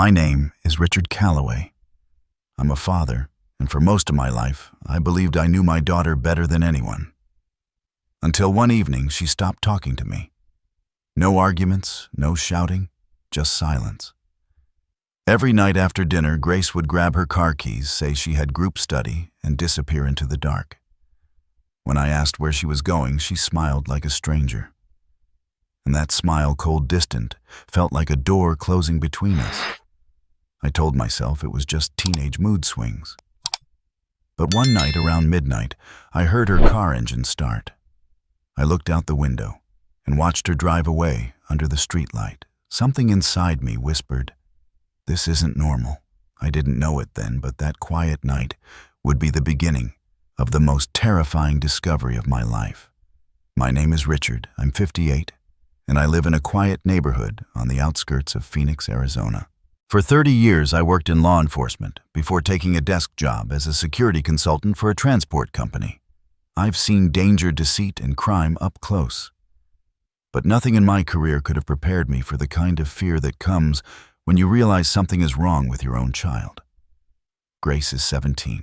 My name is Richard Calloway. I'm a father, and for most of my life, I believed I knew my daughter better than anyone. Until one evening, she stopped talking to me. No arguments, no shouting, just silence. Every night after dinner, Grace would grab her car keys, say she had group study, and disappear into the dark. When I asked where she was going, she smiled like a stranger. And that smile, cold distant, felt like a door closing between us. I told myself it was just teenage mood swings. But one night around midnight, I heard her car engine start. I looked out the window and watched her drive away under the streetlight. Something inside me whispered, "This isn't normal." I didn't know it then, but that quiet night would be the beginning of the most terrifying discovery of my life. My name is Richard. I'm 58, and I live in a quiet neighborhood on the outskirts of Phoenix, Arizona. For 30 years, I worked in law enforcement before taking a desk job as a security consultant for a transport company. I've seen danger, deceit, and crime up close. But nothing in my career could have prepared me for the kind of fear that comes when you realize something is wrong with your own child. Grace is 17.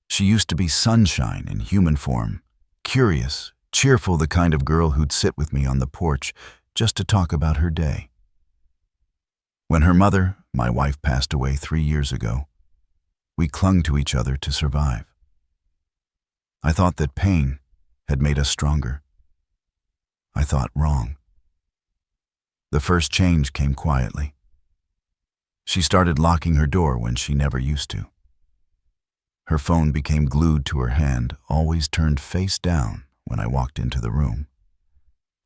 She used to be sunshine in human form, curious, cheerful, the kind of girl who'd sit with me on the porch just to talk about her day. When her mother, my wife, passed away 3 years ago, we clung to each other to survive. I thought that pain had made us stronger. I thought wrong. The first change came quietly. She started locking her door when she never used to. Her phone became glued to her hand, always turned face down when I walked into the room.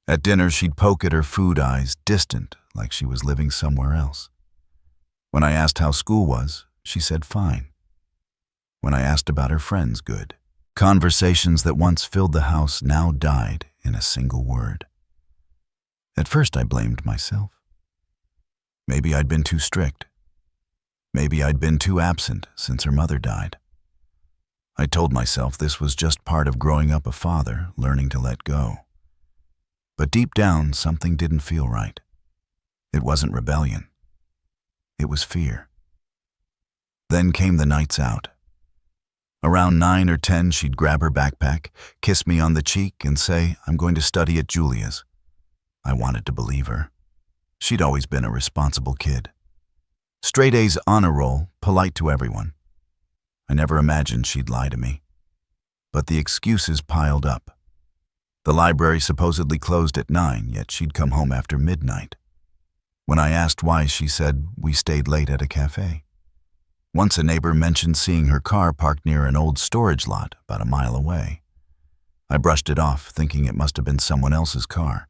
At dinner, she'd poke at her food eyes, distant, like she was living somewhere else. When I asked how school was, she said fine. When I asked about her friends, good. Conversations that once filled the house now died in a single word. At first, I blamed myself. Maybe I'd been too strict. Maybe I'd been too absent since her mother died. I told myself this was just part of growing up a father, learning to let go. But deep down, something didn't feel right. It wasn't rebellion. It was fear. Then came the nights out. Around 9 or 10, she'd grab her backpack, kiss me on the cheek, and say, "I'm going to study at Julia's." I wanted to believe her. She'd always been a responsible kid. Straight A's honor roll, polite to everyone. I never imagined she'd lie to me. But the excuses piled up. The library supposedly closed at 9, yet she'd come home after midnight. When I asked why, she said we stayed late at a cafe. Once a neighbor mentioned seeing her car parked near an old storage lot about a mile away. I brushed it off, thinking it must have been someone else's car.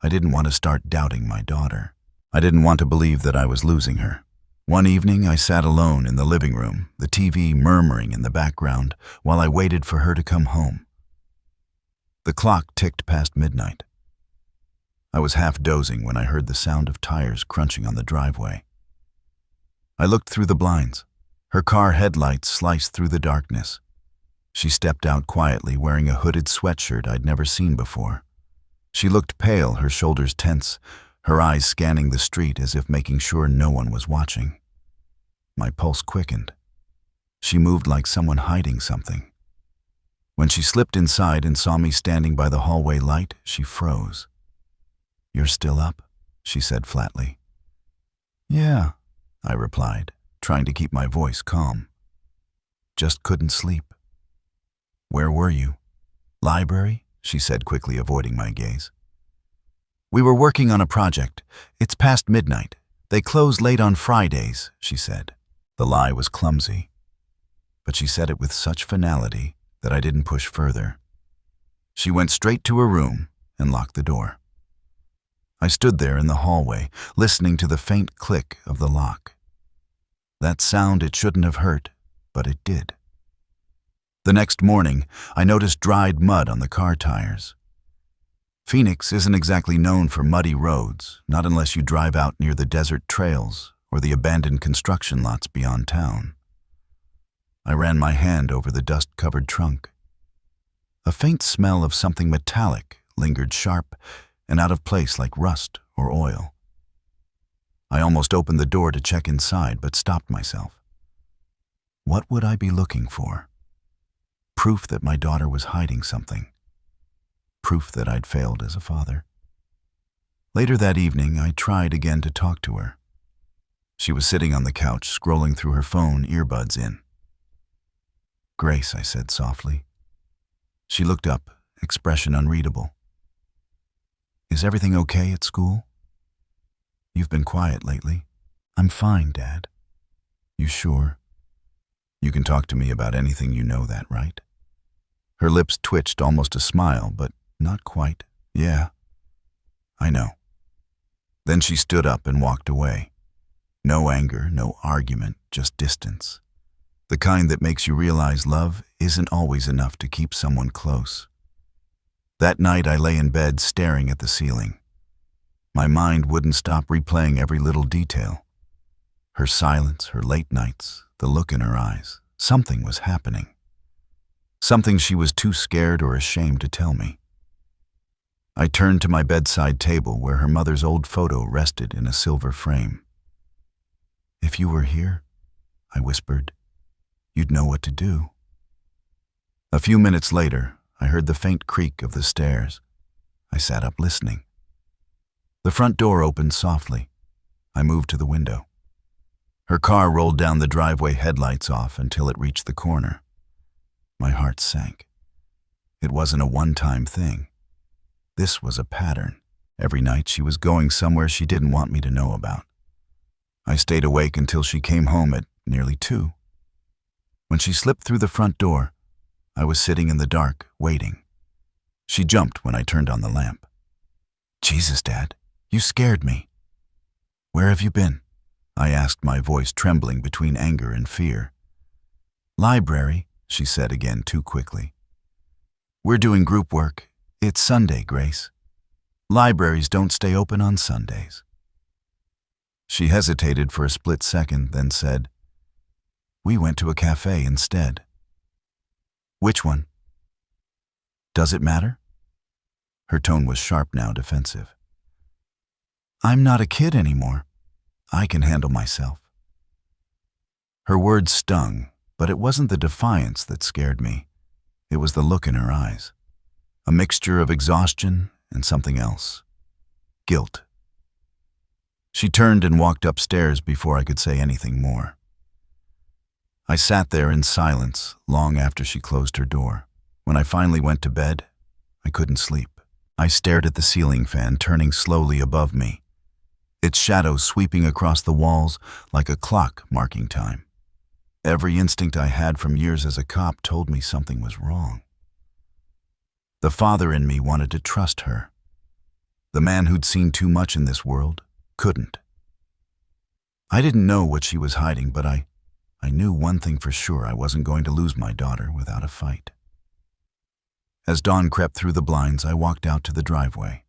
I didn't want to start doubting my daughter. I didn't want to believe that I was losing her. One evening, I sat alone in the living room, the TV murmuring in the background, while I waited for her to come home. The clock ticked past midnight. I was half dozing when I heard the sound of tires crunching on the driveway. I looked through the blinds. Her car headlights sliced through the darkness. She stepped out quietly, wearing a hooded sweatshirt I'd never seen before. She looked pale, her shoulders tense, her eyes scanning the street as if making sure no one was watching. My pulse quickened. She moved like someone hiding something. When she slipped inside and saw me standing by the hallway light, she froze. "You're still up?" she said flatly. "Yeah," I replied, trying to keep my voice calm. "Just couldn't sleep." "Where were you?" "Library," she said quickly, avoiding my gaze. "We were working on a project. It's past midnight. They close late on Fridays," she said. The lie was clumsy, but she said it with such finality that I didn't push further. She went straight to her room and locked the door. I stood there in the hallway, listening to the faint click of the lock. That sound it shouldn't have hurt, but it did. The next morning, I noticed dried mud on the car tires. Phoenix isn't exactly known for muddy roads, not unless you drive out near the desert trails or the abandoned construction lots beyond town. I ran my hand over the dust-covered trunk. A faint smell of something metallic lingered, sharp and out of place like rust or oil. I almost opened the door to check inside, but stopped myself. What would I be looking for? Proof that my daughter was hiding something. Proof that I'd failed as a father. Later that evening, I tried again to talk to her. She was sitting on the couch, scrolling through her phone, earbuds in. "Grace," I said softly. She looked up, expression unreadable. "Is everything okay at school? You've been quiet lately." "I'm fine, Dad." "You sure? You can talk to me about anything, you know that, right?" Her lips twitched, almost a smile, but not quite. "Yeah, I know." Then she stood up and walked away. No anger, no argument, just distance. The kind that makes you realize love isn't always enough to keep someone close. That night I lay in bed staring at the ceiling. My mind wouldn't stop replaying every little detail. Her silence, her late nights, the look in her eyes. Something was happening. Something she was too scared or ashamed to tell me. I turned to my bedside table where her mother's old photo rested in a silver frame. "If you were here," I whispered, "you'd know what to do." A few minutes later, I heard the faint creak of the stairs. I sat up listening. The front door opened softly. I moved to the window. Her car rolled down the driveway, headlights off until it reached the corner. My heart sank. It wasn't a one-time thing. This was a pattern. Every night she was going somewhere she didn't want me to know about. I stayed awake until she came home at nearly 2. When she slipped through the front door, I was sitting in the dark, waiting. She jumped when I turned on the lamp. "Jesus, Dad, you scared me." "Where have you been?" I asked, my voice trembling between anger and fear. "Library," she said again too quickly. "We're doing group work. It's Sunday, Grace. Libraries don't stay open on Sundays." She hesitated for a split second, then said, "We went to a cafe instead." "Which one?" "Does it matter?" Her tone was sharp now, defensive. "I'm not a kid anymore. I can handle myself." Her words stung, but it wasn't the defiance that scared me. It was the look in her eyes. A mixture of exhaustion and something else. Guilt. She turned and walked upstairs before I could say anything more. I sat there in silence long after she closed her door. When I finally went to bed, I couldn't sleep. I stared at the ceiling fan turning slowly above me, its shadow sweeping across the walls like a clock marking time. Every instinct I had from years as a cop told me something was wrong. The father in me wanted to trust her. The man who'd seen too much in this world couldn't. I didn't know what she was hiding, but I knew one thing for sure: I wasn't going to lose my daughter without a fight. As dawn crept through the blinds, I walked out to the driveway.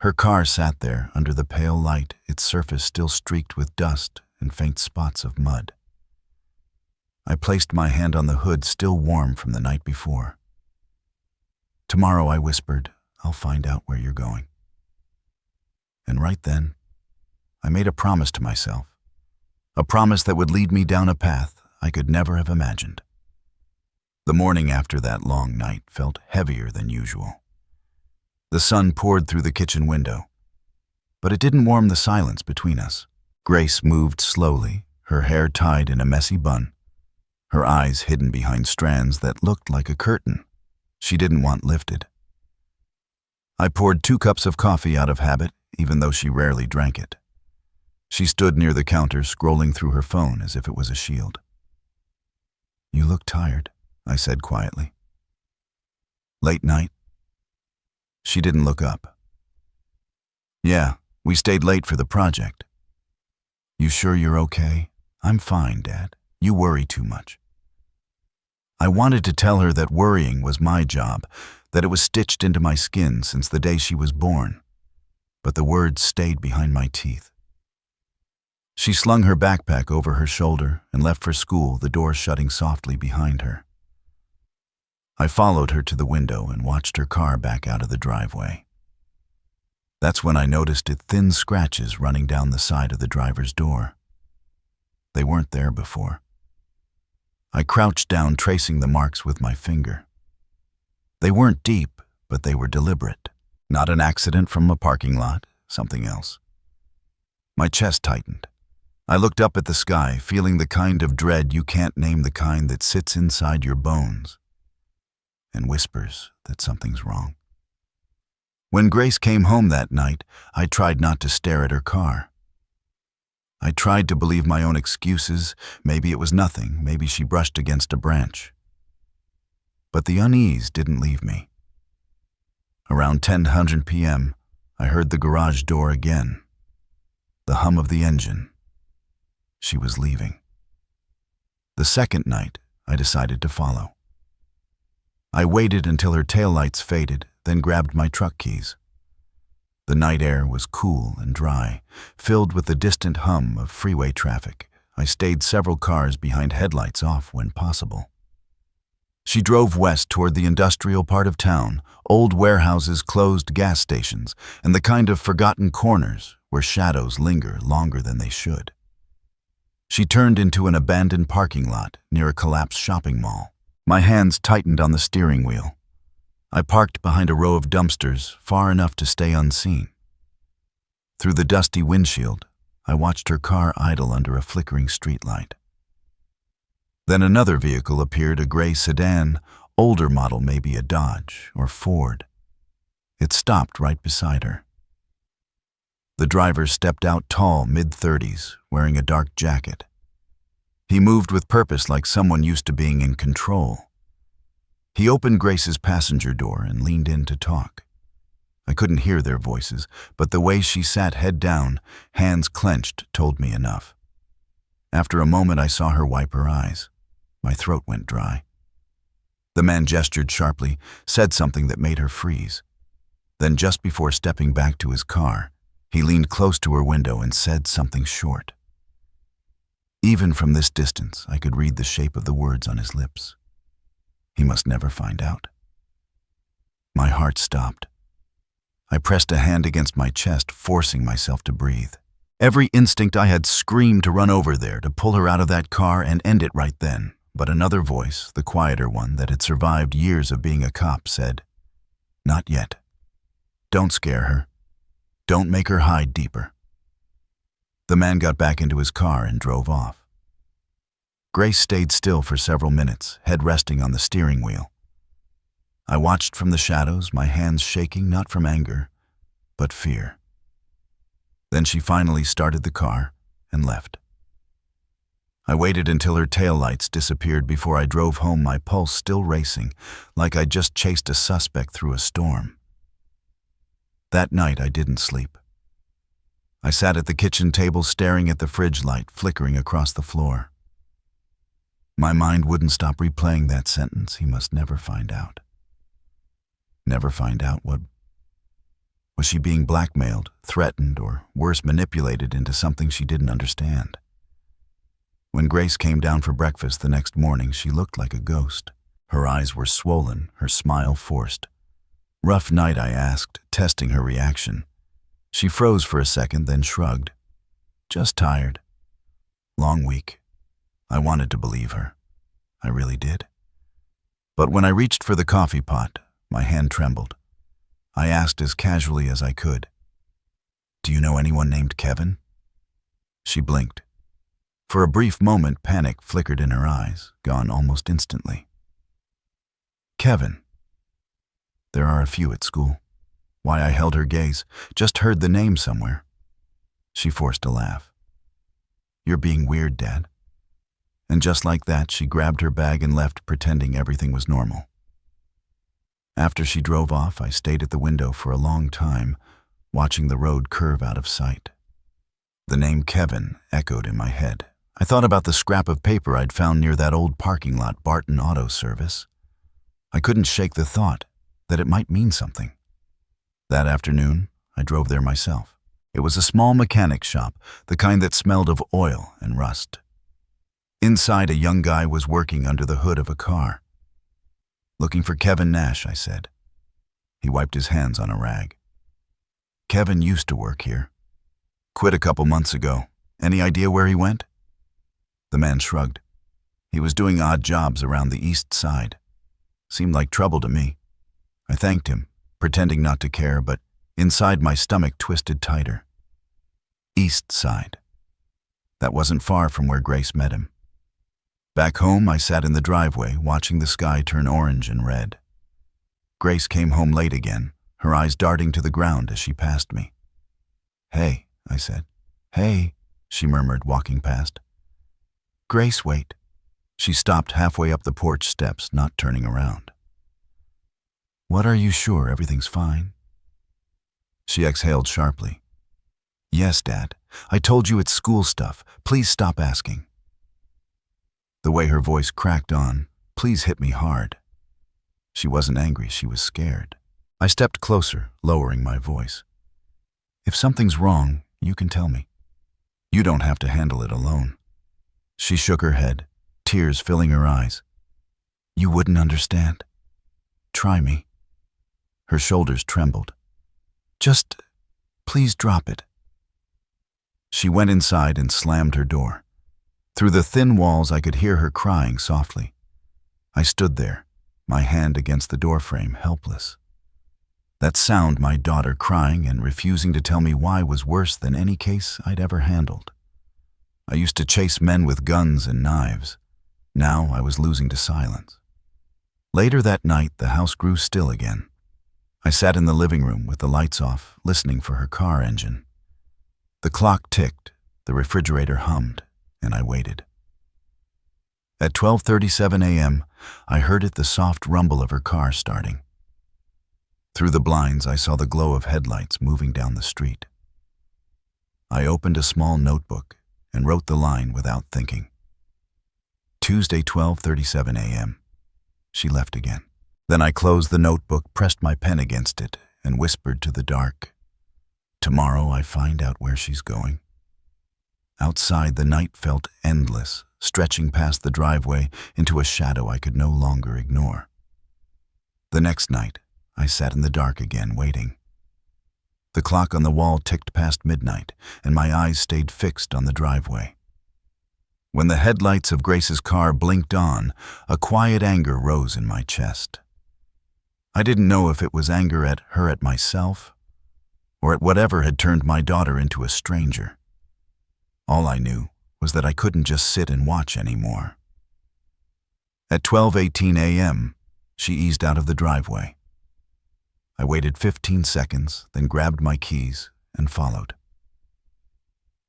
Her car sat there under the pale light, its surface still streaked with dust and faint spots of mud. I placed my hand on the hood, still warm from the night before. "Tomorrow," I whispered, "I'll find out where you're going." And right then, I made a promise to myself. A promise that would lead me down a path I could never have imagined. The morning after that long night felt heavier than usual. The sun poured through the kitchen window, but it didn't warm the silence between us. Grace moved slowly, her hair tied in a messy bun, her eyes hidden behind strands that looked like a curtain she didn't want lifted. I poured 2 cups of coffee out of habit, even though she rarely drank it. She stood near the counter, scrolling through her phone as if it was a shield. "You look tired," I said quietly. "Late night?" She didn't look up. "Yeah, we stayed late for the project." "You sure you're okay?" "I'm fine, Dad. You worry too much." I wanted to tell her that worrying was my job, that it was stitched into my skin since the day she was born, but the words stayed behind my teeth. She slung her backpack over her shoulder and left for school, the door shutting softly behind her. I followed her to the window and watched her car back out of the driveway. That's when I noticed thin scratches running down the side of the driver's door. They weren't there before. I crouched down, tracing the marks with my finger. They weren't deep, but they were deliberate. Not an accident from a parking lot, something else. My chest tightened. I looked up at the sky, feeling the kind of dread you can't name, the kind that sits inside your bones and whispers that something's wrong. When Grace came home that night, I tried not to stare at her car. I tried to believe my own excuses. Maybe it was nothing. Maybe she brushed against a branch. But the unease didn't leave me. Around 10:00 p.m., I heard the garage door again. The hum of the engine. She was leaving. The second night, I decided to follow. I waited until her taillights faded, then grabbed my truck keys. The night air was cool and dry, filled with the distant hum of freeway traffic. I stayed several cars behind, headlights off when possible. She drove west toward the industrial part of town, old warehouses, closed gas stations, and the kind of forgotten corners where shadows linger longer than they should. She turned into an abandoned parking lot near a collapsed shopping mall. My hands tightened on the steering wheel. I parked behind a row of dumpsters, far enough to stay unseen. Through the dusty windshield, I watched her car idle under a flickering streetlight. Then another vehicle appeared, a gray sedan, older model, maybe a Dodge or Ford. It stopped right beside her. The driver stepped out, tall, mid-30s, wearing a dark jacket. He moved with purpose, like someone used to being in control. He opened Grace's passenger door and leaned in to talk. I couldn't hear their voices, but the way she sat, head down, hands clenched, told me enough. After a moment, I saw her wipe her eyes. My throat went dry. The man gestured sharply, said something that made her freeze. Then, just before stepping back to his car, he leaned close to her window and said something short. Even from this distance, I could read the shape of the words on his lips. He must never find out. My heart stopped. I pressed a hand against my chest, forcing myself to breathe. Every instinct I had screamed to run over there, to pull her out of that car and end it right then. But another voice, the quieter one that had survived years of being a cop, said, "Not yet. Don't scare her. Don't make her hide deeper." The man got back into his car and drove off. Grace stayed still for several minutes, head resting on the steering wheel. I watched from the shadows, my hands shaking, not from anger, but fear. Then she finally started the car and left. I waited until her taillights disappeared before I drove home, my pulse still racing, like I'd just chased a suspect through a storm. That night I didn't sleep. I sat at the kitchen table, staring at the fridge light flickering across the floor. My mind wouldn't stop replaying that sentence. He must never find out. Never find out what? Was she being blackmailed, threatened, or worse, manipulated into something she didn't understand? When Grace came down for breakfast the next morning, she looked like a ghost. Her eyes were swollen, her smile forced. "Rough night?" I asked, testing her reaction. She froze for a second, then shrugged. "Just tired. Long week." I wanted to believe her. I really did. But when I reached for the coffee pot, my hand trembled. I asked as casually as I could, "Do you know anyone named Kevin?" She blinked. For a brief moment, panic flickered in her eyes, gone almost instantly. "Kevin. There are a few at school." Why, I held her gaze. "Just heard the name somewhere." She forced a laugh. "You're being weird, Dad." And just like that, she grabbed her bag and left, pretending everything was normal. After she drove off, I stayed at the window for a long time, watching the road curve out of sight. The name Kevin echoed in my head. I thought about the scrap of paper I'd found near that old parking lot, Barton Auto Service. I couldn't shake the thought that it might mean something. That afternoon, I drove there myself. It was a small mechanic shop, the kind that smelled of oil and rust. Inside, a young guy was working under the hood of a car. "Looking for Kevin Nash," I said. He wiped his hands on a rag. Kevin used to work here. Quit a couple months ago. Any idea where he went? The man shrugged. He was doing odd jobs around the east side. Seemed like trouble to me. I thanked him, pretending not to care, but inside my stomach twisted tighter. East side. That wasn't far from where Grace met him. Back home, I sat in the driveway, watching the sky turn orange and red. Grace came home late again, her eyes darting to the ground as she passed me. "Hey," I said. "Hey," she murmured, walking past. "Grace, wait." She stopped halfway up the porch steps, not turning around. "What, are you sure everything's fine?" She exhaled sharply. "Yes, Dad. I told you it's school stuff. Please stop asking." The way her voice cracked on, "Please hit me hard." She wasn't angry, she was scared. I stepped closer, lowering my voice. "If something's wrong, you can tell me. You don't have to handle it alone." She shook her head, tears filling her eyes. "You wouldn't understand. Try me." Her shoulders trembled. "Just, please drop it." She went inside and slammed her door. Through the thin walls, I could hear her crying softly. I stood there, my hand against the doorframe, helpless. That sound, my daughter crying and refusing to tell me why, was worse than any case I'd ever handled. I used to chase men with guns and knives. Now I was losing to silence. Later that night, the house grew still again. I sat in the living room with the lights off, listening for her car engine. The clock ticked, the refrigerator hummed, and I waited. At 12:37 a.m., I heard the soft rumble of her car starting. Through the blinds, I saw the glow of headlights moving down the street. I opened a small notebook and wrote the line without thinking. Tuesday, 12:37 a.m. She left again. Then I closed the notebook, pressed my pen against it, and whispered to the dark, "Tomorrow I find out where she's going." Outside, the night felt endless, stretching past the driveway into a shadow I could no longer ignore. The next night, I sat in the dark again, waiting. The clock on the wall ticked past midnight, and my eyes stayed fixed on the driveway. When the headlights of Grace's car blinked on, a quiet anger rose in my chest. I didn't know if it was anger at her, at myself, or at whatever had turned my daughter into a stranger. All I knew was that I couldn't just sit and watch anymore. At 12:18 a.m., she eased out of the driveway. I waited 15 seconds, then grabbed my keys and followed.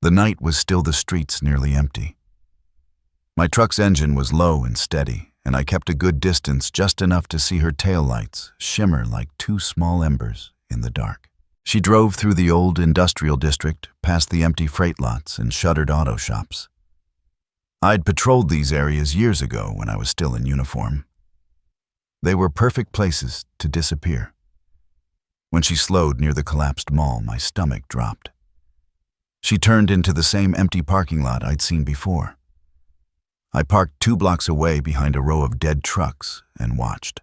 The night was still, the streets nearly empty. My truck's engine was low and steady, and I kept a good distance, just enough to see her taillights shimmer like two small embers in the dark. She drove through the old industrial district, past the empty freight lots and shuttered auto shops. I'd patrolled these areas years ago when I was still in uniform. They were perfect places to disappear. When she slowed near the collapsed mall, my stomach dropped. She turned into the same empty parking lot I'd seen before. I parked 2 blocks away behind a row of dead trucks and watched.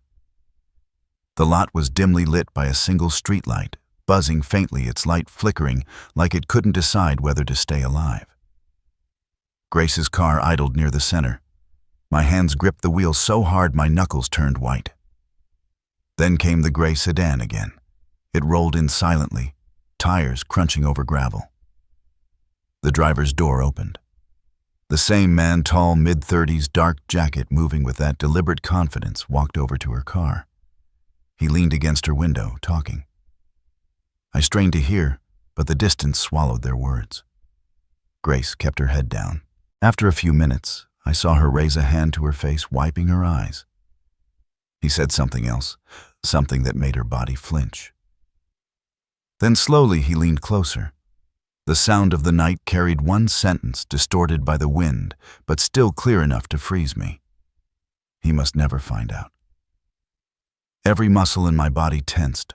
The lot was dimly lit by a single streetlight, buzzing faintly, its light flickering like it couldn't decide whether to stay alive. Grace's car idled near the center. My hands gripped the wheel so hard my knuckles turned white. Then came the gray sedan again. It rolled in silently, tires crunching over gravel. The driver's door opened. The same man, tall, mid-30s, dark jacket, moving with that deliberate confidence, walked over to her car. He leaned against her window, talking. I strained to hear, but the distance swallowed their words. Grace kept her head down. After a few minutes, I saw her raise a hand to her face, wiping her eyes. He said something else, something that made her body flinch. Then slowly he leaned closer. The sound of the night carried one sentence, distorted by the wind, but still clear enough to freeze me. He must never find out. Every muscle in my body tensed.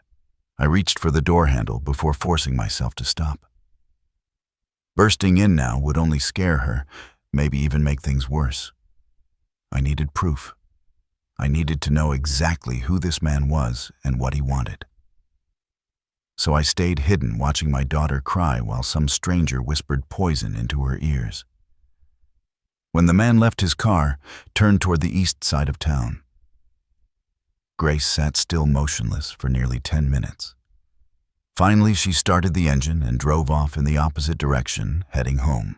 I reached for the door handle before forcing myself to stop. Bursting in now would only scare her, maybe even make things worse. I needed proof. I needed to know exactly who this man was and what he wanted. so I stayed hidden watching my daughter cry while some stranger whispered poison into her ears. When the man left his car, turned toward the east side of town, Grace sat still motionless for nearly 10 minutes. Finally, she started the engine and drove off in the opposite direction, heading home.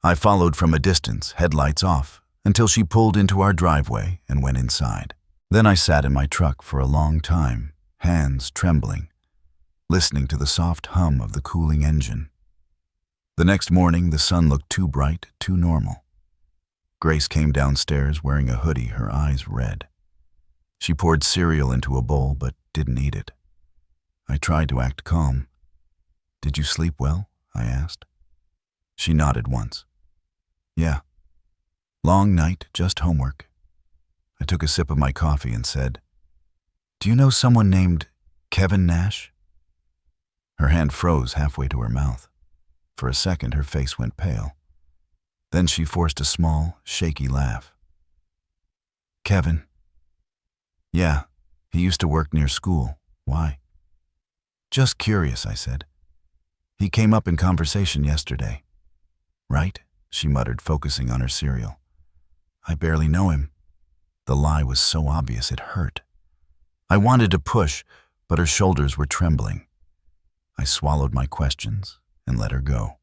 I followed from a distance, headlights off, until she pulled into our driveway and went inside. Then I sat in my truck for a long time, hands trembling, listening to the soft hum of the cooling engine. The next morning, the sun looked too bright, too normal. Grace came downstairs wearing a hoodie, her eyes red. She poured cereal into a bowl but didn't eat it. I tried to act calm. "Did you sleep well?" I asked. She nodded once. "Yeah. Long night, just homework." I took a sip of my coffee and said, "Do you know someone named Kevin Nash?" Her hand froze halfway to her mouth. For a second, her face went pale. Then she forced a small, shaky laugh. "Kevin? Yeah, he used to work near school. Why?" "Just curious," I said. "He came up in conversation yesterday." "Right?" she muttered, focusing on her cereal. "I barely know him." The lie was so obvious it hurt. I wanted to push, but her shoulders were trembling. I swallowed my questions and let her go.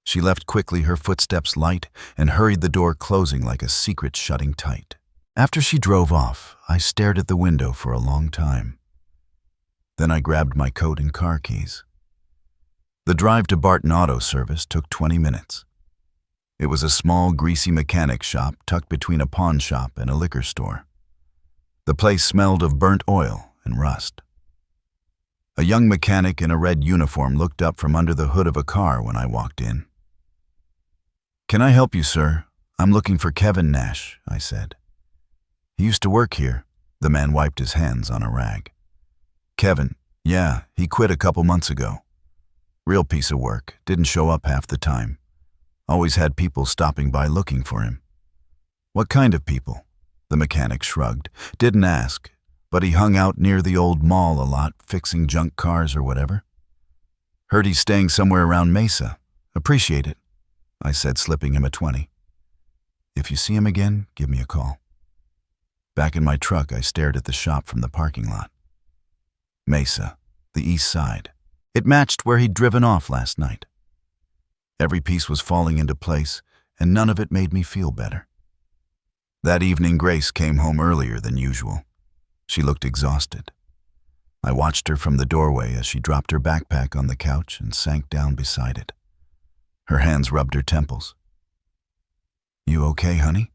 She left quickly, her footsteps light, and hurried the door closing like a secret shutting tight. After she drove off, I stared at the window for a long time. Then I grabbed my coat and car keys. The drive to Barton Auto Service took 20 minutes. It was a small, greasy mechanic shop tucked between a pawn shop and a liquor store. The place smelled of burnt oil and rust. A young mechanic in a red uniform looked up from under the hood of a car when I walked in. "Can I help you, sir? I'm looking for Kevin Nash," I said. "He used to work here." The man wiped his hands on a rag. "Kevin, yeah, he quit a couple months ago. Real piece of work, didn't show up half the time. Always had people stopping by looking for him." "What kind of people?" The mechanic shrugged. "Didn't ask, but he hung out near the old mall a lot, fixing junk cars or whatever." "Heard he's staying somewhere around Mesa. Appreciate it," I said, slipping him a 20. "If you see him again, give me a call." Back in my truck, I stared at the shop from the parking lot. Mesa, the east side. It matched where he'd driven off last night. Every piece was falling into place, and none of it made me feel better. That evening, Grace came home earlier than usual. She looked exhausted. I watched her from the doorway as she dropped her backpack on the couch and sank down beside it. Her hands rubbed her temples. "You okay, honey?"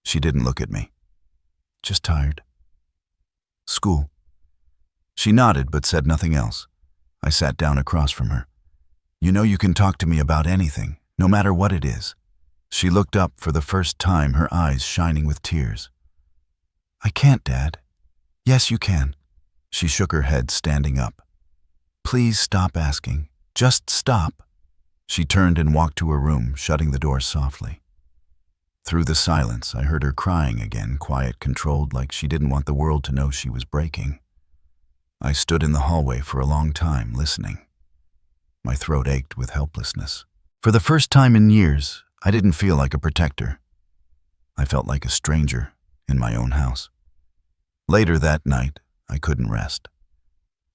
She didn't look at me. "Just tired." "School?" She nodded but said nothing else. I sat down across from her. "You know you can talk to me about anything, no matter what it is." She looked up for the first time, her eyes shining with tears. "I can't, Dad." "Yes, you can." She shook her head, standing up. "Please stop asking. Just stop." She turned and walked to her room, shutting the door softly. Through the silence, I heard her crying again, quiet, controlled, like she didn't want the world to know she was breaking. I stood in the hallway for a long time, listening. My throat ached with helplessness. For the first time in years, I didn't feel like a protector. I felt like a stranger in my own house. Later that night, I couldn't rest.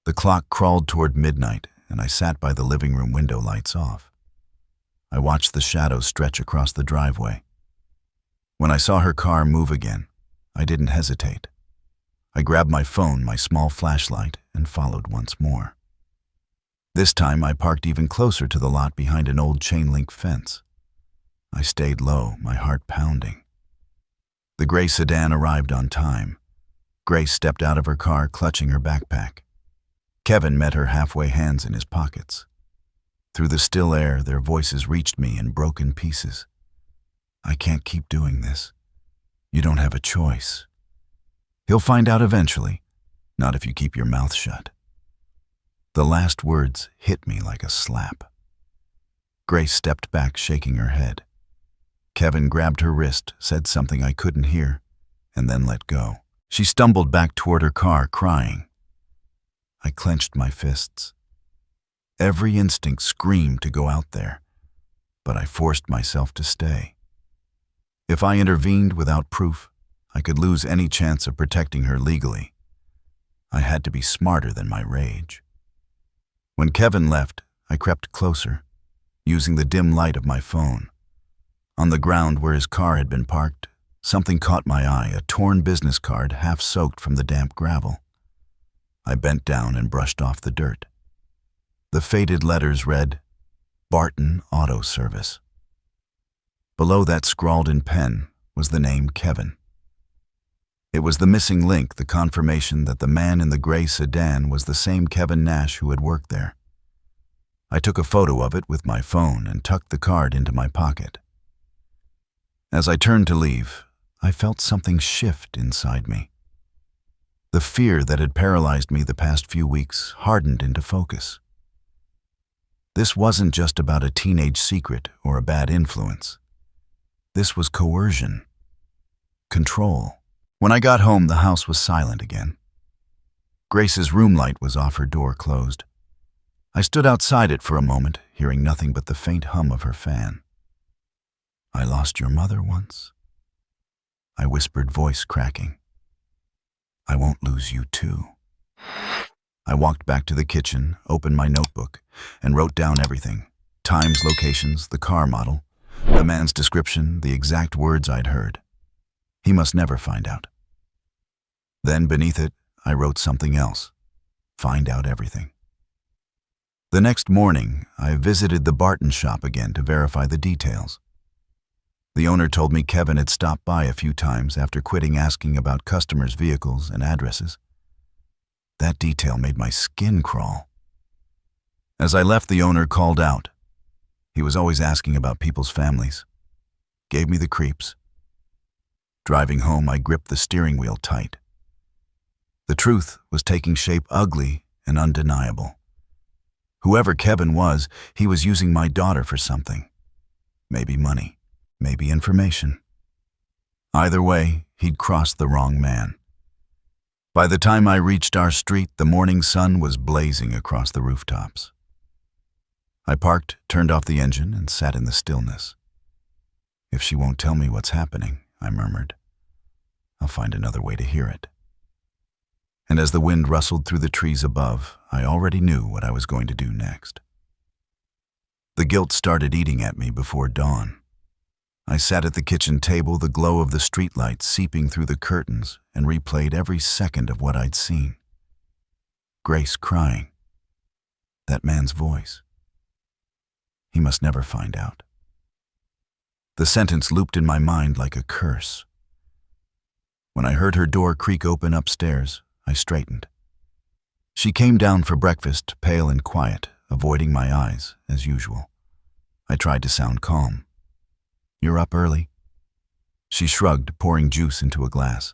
The clock crawled toward midnight, and I sat by the living room window, lights off. I watched the shadows stretch across the driveway. When I saw her car move again, I didn't hesitate. I grabbed my phone, my small flashlight, and followed once more. This time I parked even closer to the lot behind an old chain-link fence. I stayed low, my heart pounding. The gray sedan arrived on time. Grace stepped out of her car, clutching her backpack. Kevin met her halfway, hands in his pockets. Through the still air, their voices reached me in broken pieces. "I can't keep doing this. You don't have a choice. He'll find out eventually, not if you keep your mouth shut." The last words hit me like a slap. Grace stepped back, shaking her head. Kevin grabbed her wrist, said something I couldn't hear, and then let go. She stumbled back toward her car, crying. I clenched my fists. Every instinct screamed to go out there, but I forced myself to stay. If I intervened without proof, I could lose any chance of protecting her legally. I had to be smarter than my rage. When Kevin left, I crept closer, using the dim light of my phone. On the ground where his car had been parked, something caught my eye, a torn business card half soaked from the damp gravel. I bent down and brushed off the dirt. The faded letters read, Barton Auto Service. Below that, scrawled in pen, was the name Kevin. It was the missing link, the confirmation that the man in the gray sedan was the same Kevin Nash who had worked there. I took a photo of it with my phone and tucked the card into my pocket. As I turned to leave, I felt something shift inside me. The fear that had paralyzed me the past few weeks hardened into focus. This wasn't just about a teenage secret or a bad influence. This was coercion. Control. When I got home, the house was silent again. Grace's room light was off, her door closed. I stood outside it for a moment, hearing nothing but the faint hum of her fan. I lost your mother once, I whispered, voice cracking. I won't lose you too. I walked back to the kitchen, opened my notebook, and wrote down everything. Times, locations, the car model, the man's description, the exact words I'd heard. He must never find out. Then beneath it, I wrote something else. Find out everything. The next morning, I visited the Barton shop again to verify the details. The owner told me Kevin had stopped by a few times after quitting asking about customers' vehicles and addresses. That detail made my skin crawl. As I left, the owner called out. He was always asking about people's families. Gave me the creeps. Driving home, I gripped the steering wheel tight. The truth was taking shape, ugly and undeniable. Whoever Kevin was, he was using my daughter for something. Maybe money, maybe information. Either way, he'd crossed the wrong man. By the time I reached our street, the morning sun was blazing across the rooftops. I parked, turned off the engine, and sat in the stillness. If she won't tell me what's happening, I murmured, I'll find another way to hear it. And as the wind rustled through the trees above, I already knew what I was going to do next. The guilt started eating at me before dawn. I sat at the kitchen table, the glow of the streetlight seeping through the curtains, and replayed every second of what I'd seen. Grace crying. That man's voice. He must never find out. The sentence looped in my mind like a curse. When I heard her door creak open upstairs, I straightened. She came down for breakfast, pale and quiet, avoiding my eyes, as usual. I tried to sound calm. You're up early? She shrugged, pouring juice into a glass.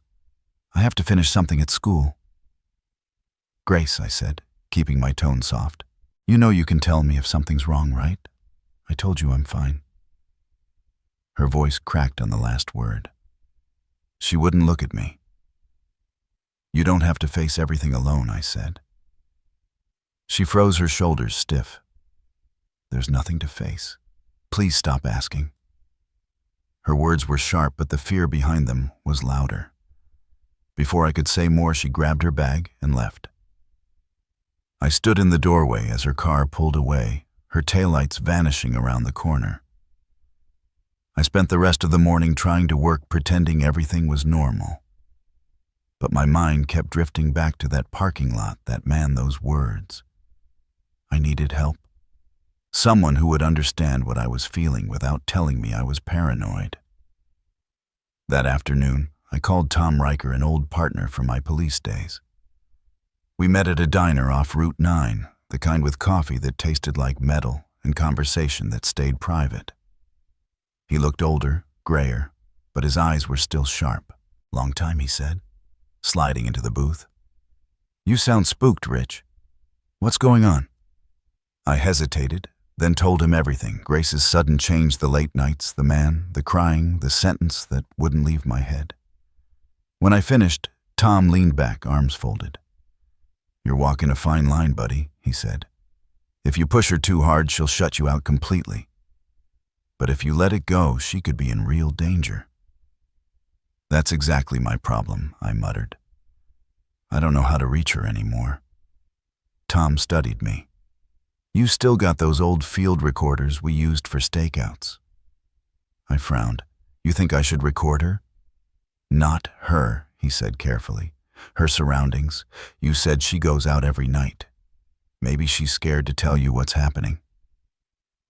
I have to finish something at school. Grace, I said, keeping my tone soft. You know you can tell me if something's wrong, right? I told you I'm fine. Her voice cracked on the last word. She wouldn't look at me. You don't have to face everything alone, I said. She froze, her shoulders stiff. There's nothing to face. Please stop asking. Her words were sharp, but the fear behind them was louder. Before I could say more, she grabbed her bag and left. I stood in the doorway as her car pulled away, her taillights vanishing around the corner. I spent the rest of the morning trying to work, pretending everything was normal. But my mind kept drifting back to that parking lot, that man, those words. I needed help. Someone who would understand what I was feeling without telling me I was paranoid. That afternoon, I called Tom Riker, an old partner from my police days. We met at a diner off Route 9, the kind with coffee that tasted like metal and conversation that stayed private. He looked older, grayer, but his eyes were still sharp. Long time, he said, sliding into the booth. You sound spooked, Rich. What's going on? I hesitated, then told him everything. Grace's sudden change, the late nights, the man, the crying, the sentence that wouldn't leave my head. When I finished, Tom leaned back, arms folded. "You're walking a fine line, buddy," he said. "If you push her too hard, she'll shut you out completely. But if you let it go, she could be in real danger." "That's exactly my problem," I muttered. "I don't know how to reach her anymore." Tom studied me. "You still got those old field recorders we used for stakeouts." I frowned. "You think I should record her?" "Not her," he said carefully. "Her surroundings. You said she goes out every night. Maybe she's scared to tell you what's happening.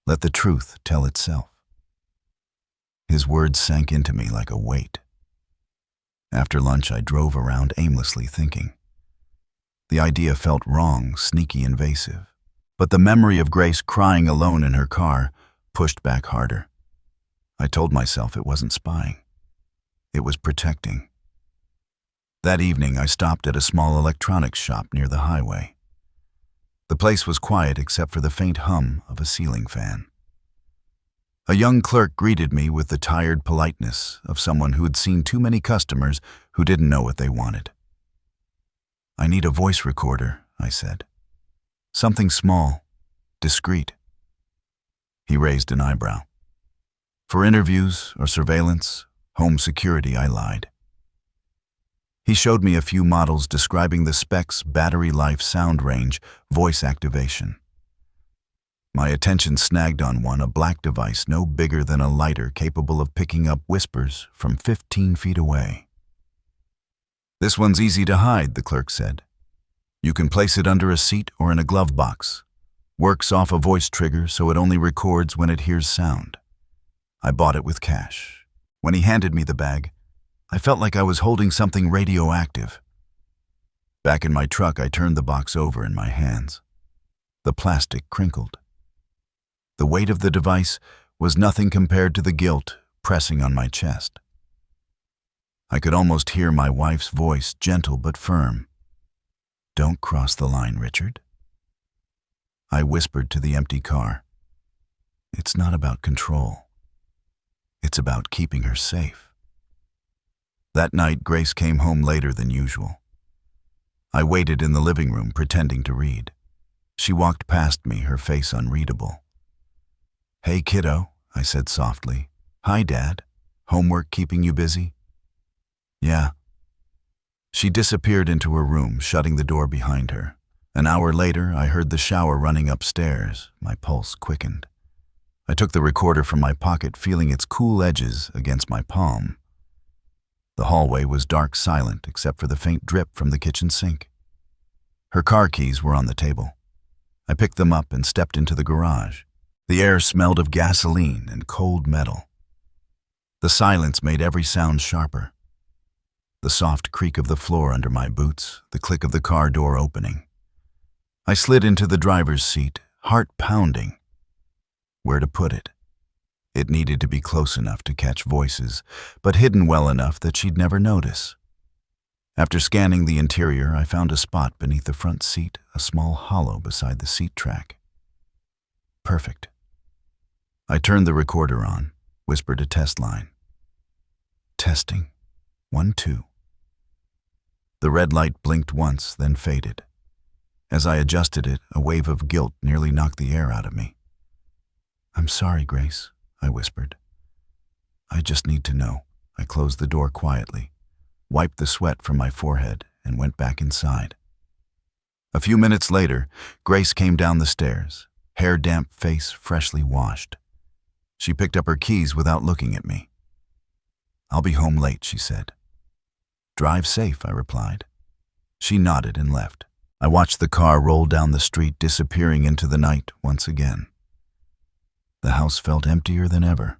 Let the truth tell itself." His words sank into me like a weight. After lunch, I drove around aimlessly thinking. The idea felt wrong, sneaky, invasive. But the memory of Grace crying alone in her car pushed back harder. I told myself it wasn't spying. It was protecting. That evening, I stopped at a small electronics shop near the highway. The place was quiet except for the faint hum of a ceiling fan. A young clerk greeted me with the tired politeness of someone who had seen too many customers who didn't know what they wanted. "I need a voice recorder," I said. "Something small, discreet." He raised an eyebrow. "For interviews or surveillance, home security," I lied. He showed me a few models describing the specs, battery life, sound range, voice activation. My attention snagged on one, a black device no bigger than a lighter capable of picking up whispers from 15 feet away. "This one's easy to hide," the clerk said. "You can place it under a seat or in a glove box. Works off a voice trigger so it only records when it hears sound." I bought it with cash. When he handed me the bag, I felt like I was holding something radioactive. Back in my truck, I turned the box over in my hands. The plastic crinkled. The weight of the device was nothing compared to the guilt pressing on my chest. I could almost hear my wife's voice, gentle but firm. "Don't cross the line, Richard." I whispered to the empty car. "It's not about control. It's about keeping her safe." That night, Grace came home later than usual. I waited in the living room, pretending to read. She walked past me, her face unreadable. "Hey, kiddo," I said softly. "Hi, Dad. Homework keeping you busy?" "Yeah." She disappeared into her room, shutting the door behind her. An hour later, I heard the shower running upstairs. My pulse quickened. I took the recorder from my pocket, feeling its cool edges against my palm. The hallway was dark, silent, except for the faint drip from the kitchen sink. Her car keys were on the table. I picked them up and stepped into the garage. The air smelled of gasoline and cold metal. The silence made every sound sharper. The soft creak of the floor under my boots, the click of the car door opening. I slid into the driver's seat, heart pounding. Where to put it? It needed to be close enough to catch voices, but hidden well enough that she'd never notice. After scanning the interior, I found a spot beneath the front seat, a small hollow beside the seat track. Perfect. I turned the recorder on, whispered a test line. "Testing. 1, 2. The red light blinked once, then faded. As I adjusted it, a wave of guilt nearly knocked the air out of me. "I'm sorry, Grace," I whispered. "I just need to know." I closed the door quietly, wiped the sweat from my forehead, and went back inside. A few minutes later, Grace came down the stairs, hair damp, face freshly washed. She picked up her keys without looking at me. "I'll be home late," she said. "Drive safe," I replied. She nodded and left. I watched the car roll down the street, disappearing into the night once again. The house felt emptier than ever.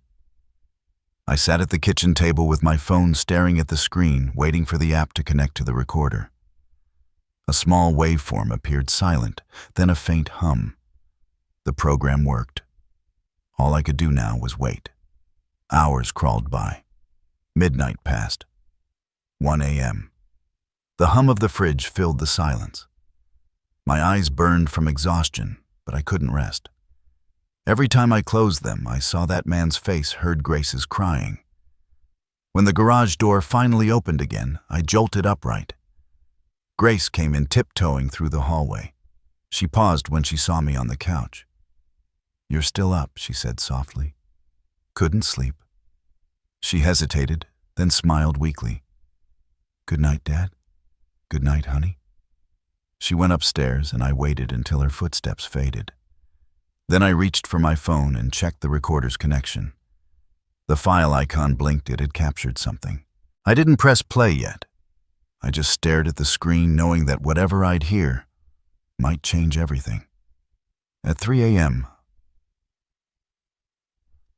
I sat at the kitchen table with my phone staring at the screen, waiting for the app to connect to the recorder. A small waveform appeared, silent, then a faint hum. The program worked. All I could do now was wait. Hours crawled by. Midnight passed. 1 a.m. The hum of the fridge filled the silence. My eyes burned from exhaustion, but I couldn't rest. Every time I closed them, I saw that man's face, heard Grace's crying. When the garage door finally opened again, I jolted upright. Grace came in tiptoeing through the hallway. She paused when she saw me on the couch. "You're still up," she said softly. "Couldn't sleep." She hesitated, then smiled weakly. "Good night, Dad. Good night, honey." She went upstairs, and I waited until her footsteps faded. Then I reached for my phone and checked the recorder's connection. The file icon blinked. It had captured something. I didn't press play yet. I just stared at the screen, knowing that whatever I'd hear might change everything. At 3 a.m.,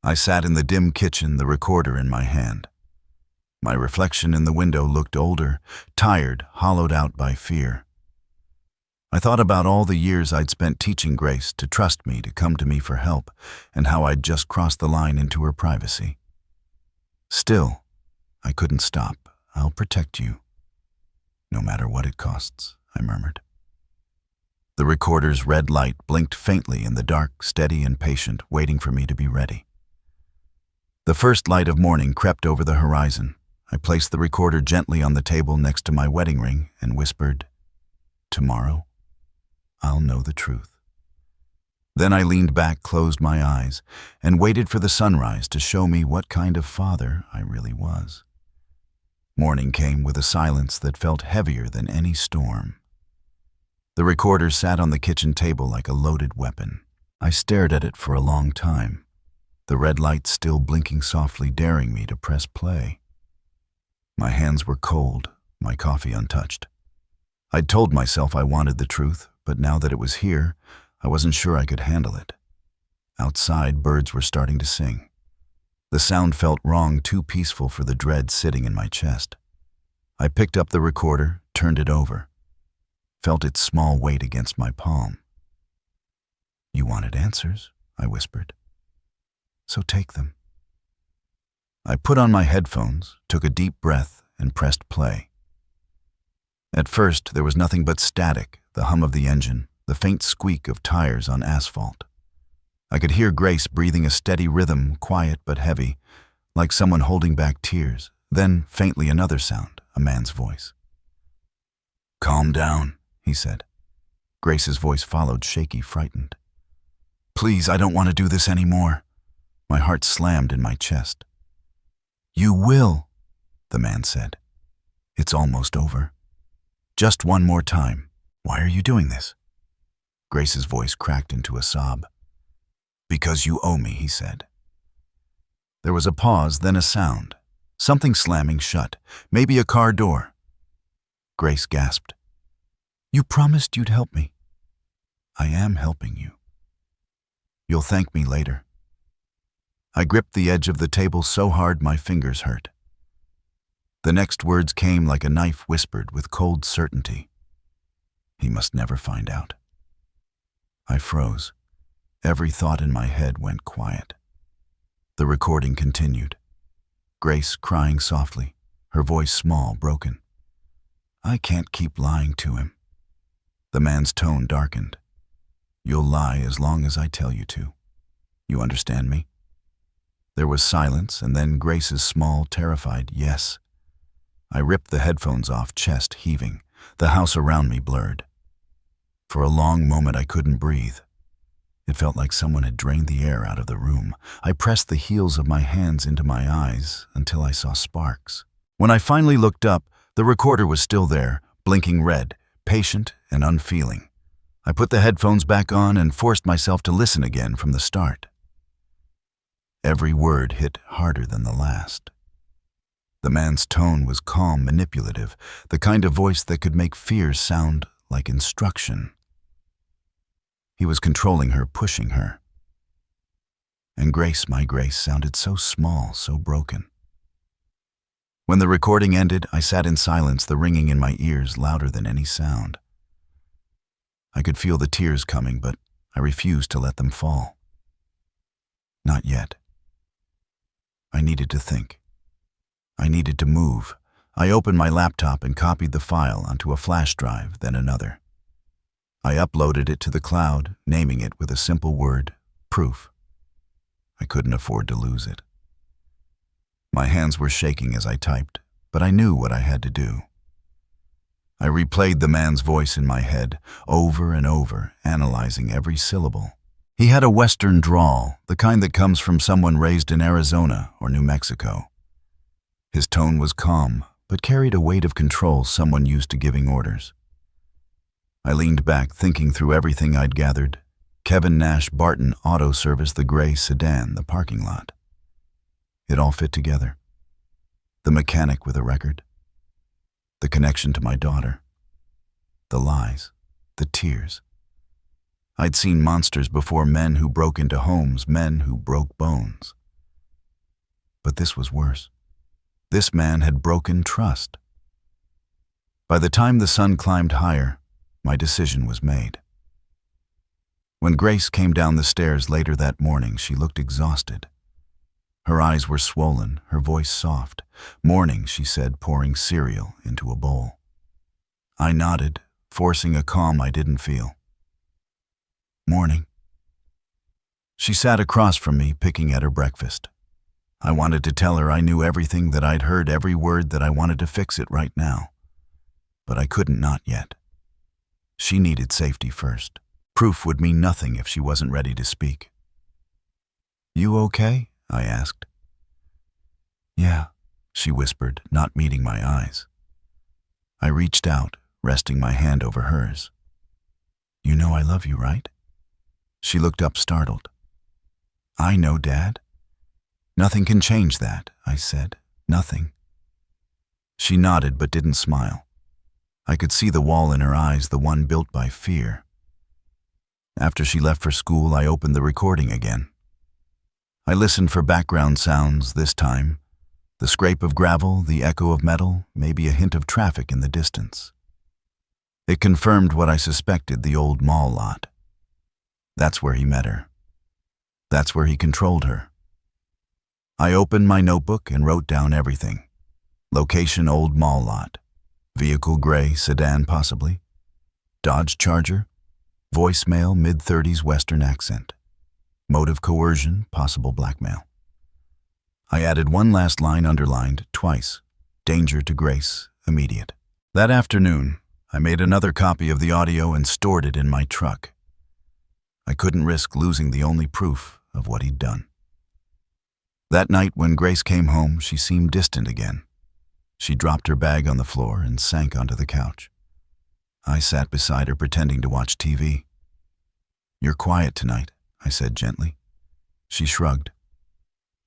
I sat in the dim kitchen, the recorder in my hand. My reflection in the window looked older, tired, hollowed out by fear. I thought about all the years I'd spent teaching Grace to trust me, to come to me for help, and how I'd just crossed the line into her privacy. Still, I couldn't stop. "I'll protect you, no matter what it costs," I murmured. The recorder's red light blinked faintly in the dark, steady and patient, waiting for me to be ready. The first light of morning crept over the horizon. I placed the recorder gently on the table next to my wedding ring and whispered, "Tomorrow, I'll know the truth." Then I leaned back, closed my eyes, and waited for the sunrise to show me what kind of father I really was. Morning came with a silence that felt heavier than any storm. The recorder sat on the kitchen table like a loaded weapon. I stared at it for a long time, the red light still blinking softly, daring me to press play. My hands were cold, my coffee untouched. I'd told myself I wanted the truth, but now that it was here, I wasn't sure I could handle it. Outside, birds were starting to sing. The sound felt wrong, too peaceful for the dread sitting in my chest. I picked up the recorder, turned it over, felt its small weight against my palm. "You wanted answers," I whispered. "So take them." I put on my headphones, took a deep breath, and pressed play. At first, there was nothing but static, the hum of the engine, the faint squeak of tires on asphalt. I could hear Grace breathing a steady rhythm, quiet but heavy, like someone holding back tears. Then, faintly, another sound, a man's voice. "Calm down," he said. Grace's voice followed, shaky, frightened. "Please, I don't want to do this anymore." My heart slammed in my chest. "You will," the man said. "It's almost over. Just one more time. Why are you doing this?" Grace's voice cracked into a sob. "Because you owe me," he said. There was a pause, then a sound. Something slamming shut, maybe a car door. Grace gasped. "You promised you'd help me." "I am helping you. You'll thank me later." I gripped the edge of the table so hard my fingers hurt. The next words came like a knife whispered with cold certainty. He must never find out. I froze. Every thought in my head went quiet. The recording continued. Grace crying softly, her voice small, broken. "I can't keep lying to him." The man's tone darkened. "You'll lie as long as I tell you to. You understand me?" There was silence, and then Grace's small, terrified yes. I ripped the headphones off, chest heaving, the house around me blurred. For a long moment I couldn't breathe. It felt like someone had drained the air out of the room. I pressed the heels of my hands into my eyes until I saw sparks. When I finally looked up, the recorder was still there, blinking red, patient and unfeeling. I put the headphones back on and forced myself to listen again from the start. Every word hit harder than the last. The man's tone was calm, manipulative, the kind of voice that could make fear sound like instruction. He was controlling her, pushing her. And Grace, my Grace, sounded so small, so broken. When the recording ended, I sat in silence, the ringing in my ears louder than any sound. I could feel the tears coming, but I refused to let them fall. Not yet. I needed to think. I needed to move. I opened my laptop and copied the file onto a flash drive, then another. I uploaded it to the cloud, naming it with a simple word, proof. I couldn't afford to lose it. My hands were shaking as I typed, but I knew what I had to do. I replayed the man's voice in my head, over and over, analyzing every syllable. He had a Western drawl, the kind that comes from someone raised in Arizona or New Mexico. His tone was calm, but carried a weight of control someone used to giving orders. I leaned back, thinking through everything I'd gathered. Kevin Nash Barton Auto Service, the gray sedan, the parking lot. It all fit together. The mechanic with a record. The connection to my daughter. The lies. The tears. I'd seen monsters before, men who broke into homes, men who broke bones. But this was worse. This man had broken trust. By the time the sun climbed higher, my decision was made. When Grace came down the stairs later that morning, she looked exhausted. Her eyes were swollen, her voice soft. "Morning," she said, pouring cereal into a bowl. I nodded, forcing a calm I didn't feel. "Morning." She sat across from me, picking at her breakfast. I wanted to tell her I knew everything, that I'd heard every word, that I wanted to fix it right now. But I couldn't, not yet. She needed safety first. Proof would mean nothing if she wasn't ready to speak. "You okay?" I asked. "Yeah," she whispered, not meeting my eyes. I reached out, resting my hand over hers. "You know I love you, right?" She looked up, startled. "I know, Dad." "Nothing can change that," I said. "Nothing." She nodded but didn't smile. I could see the wall in her eyes, the one built by fear. After she left for school, I opened the recording again. I listened for background sounds this time. The scrape of gravel, the echo of metal, maybe a hint of traffic in the distance. It confirmed what I suspected, the old mall lot. That's where he met her. That's where he controlled her. I opened my notebook and wrote down everything. Location: old mall lot. Vehicle: gray sedan, possibly. Dodge Charger. Voicemail: mid-30s Western accent. Motive: coercion, possible blackmail. I added one last line, underlined twice. Danger to Grace, immediate. That afternoon, I made another copy of the audio and stored it in my truck. I couldn't risk losing the only proof of what he'd done. That night when Grace came home, she seemed distant again. She dropped her bag on the floor and sank onto the couch. I sat beside her, pretending to watch TV. "You're quiet tonight," I said gently. She shrugged.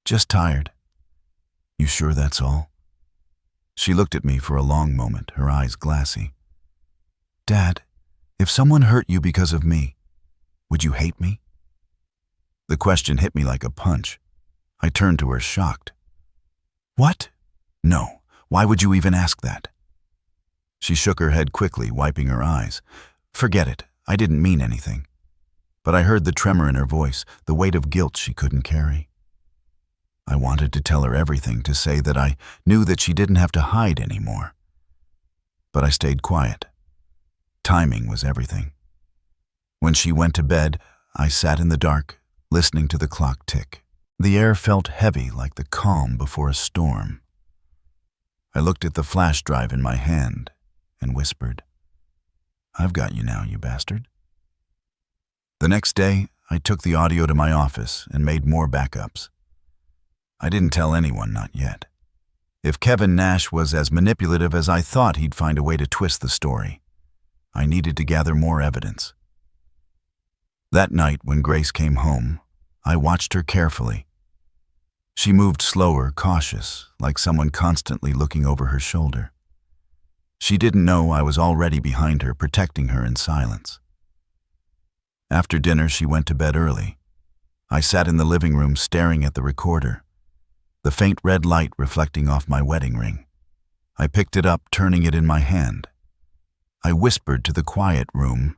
"Just tired." "You sure that's all?" She looked at me for a long moment, her eyes glassy. "Dad, if someone hurt you because of me, would you hate me?" The question hit me like a punch. I turned to her, shocked. "What? No. Why would you even ask that?" She shook her head quickly, wiping her eyes. "Forget it. I didn't mean anything." But I heard the tremor in her voice, the weight of guilt she couldn't carry. I wanted to tell her everything, to say that I knew that she didn't have to hide anymore. But I stayed quiet. Timing was everything. When she went to bed, I sat in the dark, listening to the clock tick. The air felt heavy, like the calm before a storm. I looked at the flash drive in my hand and whispered, "I've got you now, you bastard." The next day, I took the audio to my office and made more backups. I didn't tell anyone, not yet. If Kevin Nash was as manipulative as I thought, he'd find a way to twist the story. I needed to gather more evidence. That night, when Grace came home, I watched her carefully. She moved slower, cautious, like someone constantly looking over her shoulder. She didn't know I was already behind her, protecting her in silence. After dinner, she went to bed early. I sat in the living room staring at the recorder, the faint red light reflecting off my wedding ring. I picked it up, turning it in my hand. I whispered to the quiet room,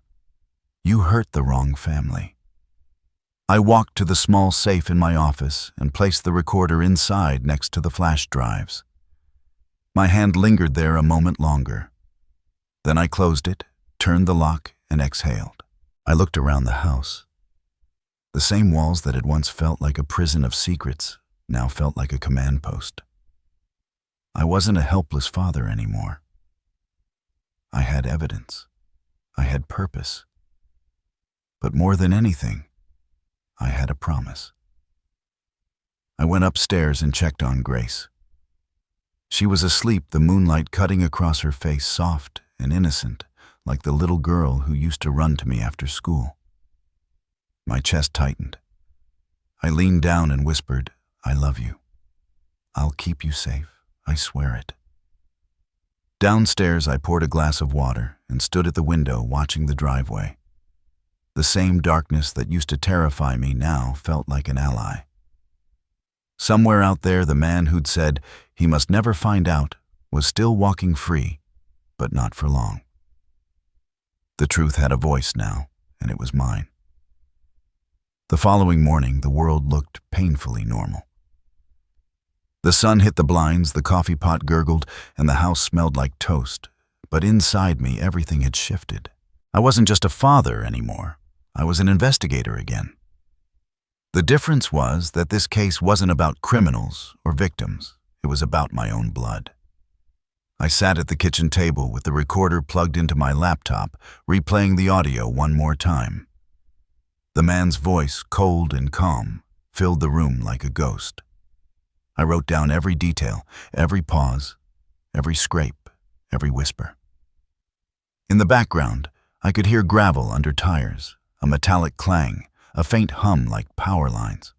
"You hurt the wrong family." I walked to the small safe in my office and placed the recorder inside next to the flash drives. My hand lingered there a moment longer. Then I closed it, turned the lock, and exhaled. I looked around the house. The same walls that had once felt like a prison of secrets now felt like a command post. I wasn't a helpless father anymore. I had evidence. I had purpose. But more than anything, I had a promise. I went upstairs and checked on Grace. She was asleep, the moonlight cutting across her face, soft and innocent, like the little girl who used to run to me after school. My chest tightened. I leaned down and whispered, "I love you. I'll keep you safe, I swear it." Downstairs, I poured a glass of water and stood at the window watching the driveway. The same darkness that used to terrify me now felt like an ally. Somewhere out there, the man who'd said he must never find out was still walking free, but not for long. The truth had a voice now, and it was mine. The following morning, the world looked painfully normal. The sun hit the blinds, the coffee pot gurgled, and the house smelled like toast. But inside me, everything had shifted. I wasn't just a father anymore. I was an investigator again. The difference was that this case wasn't about criminals or victims. It was about my own blood. I sat at the kitchen table with the recorder plugged into my laptop, replaying the audio one more time. The man's voice, cold and calm, filled the room like a ghost. I wrote down every detail, every pause, every scrape, every whisper. In the background, I could hear gravel under tires, a metallic clang, a faint hum like power lines.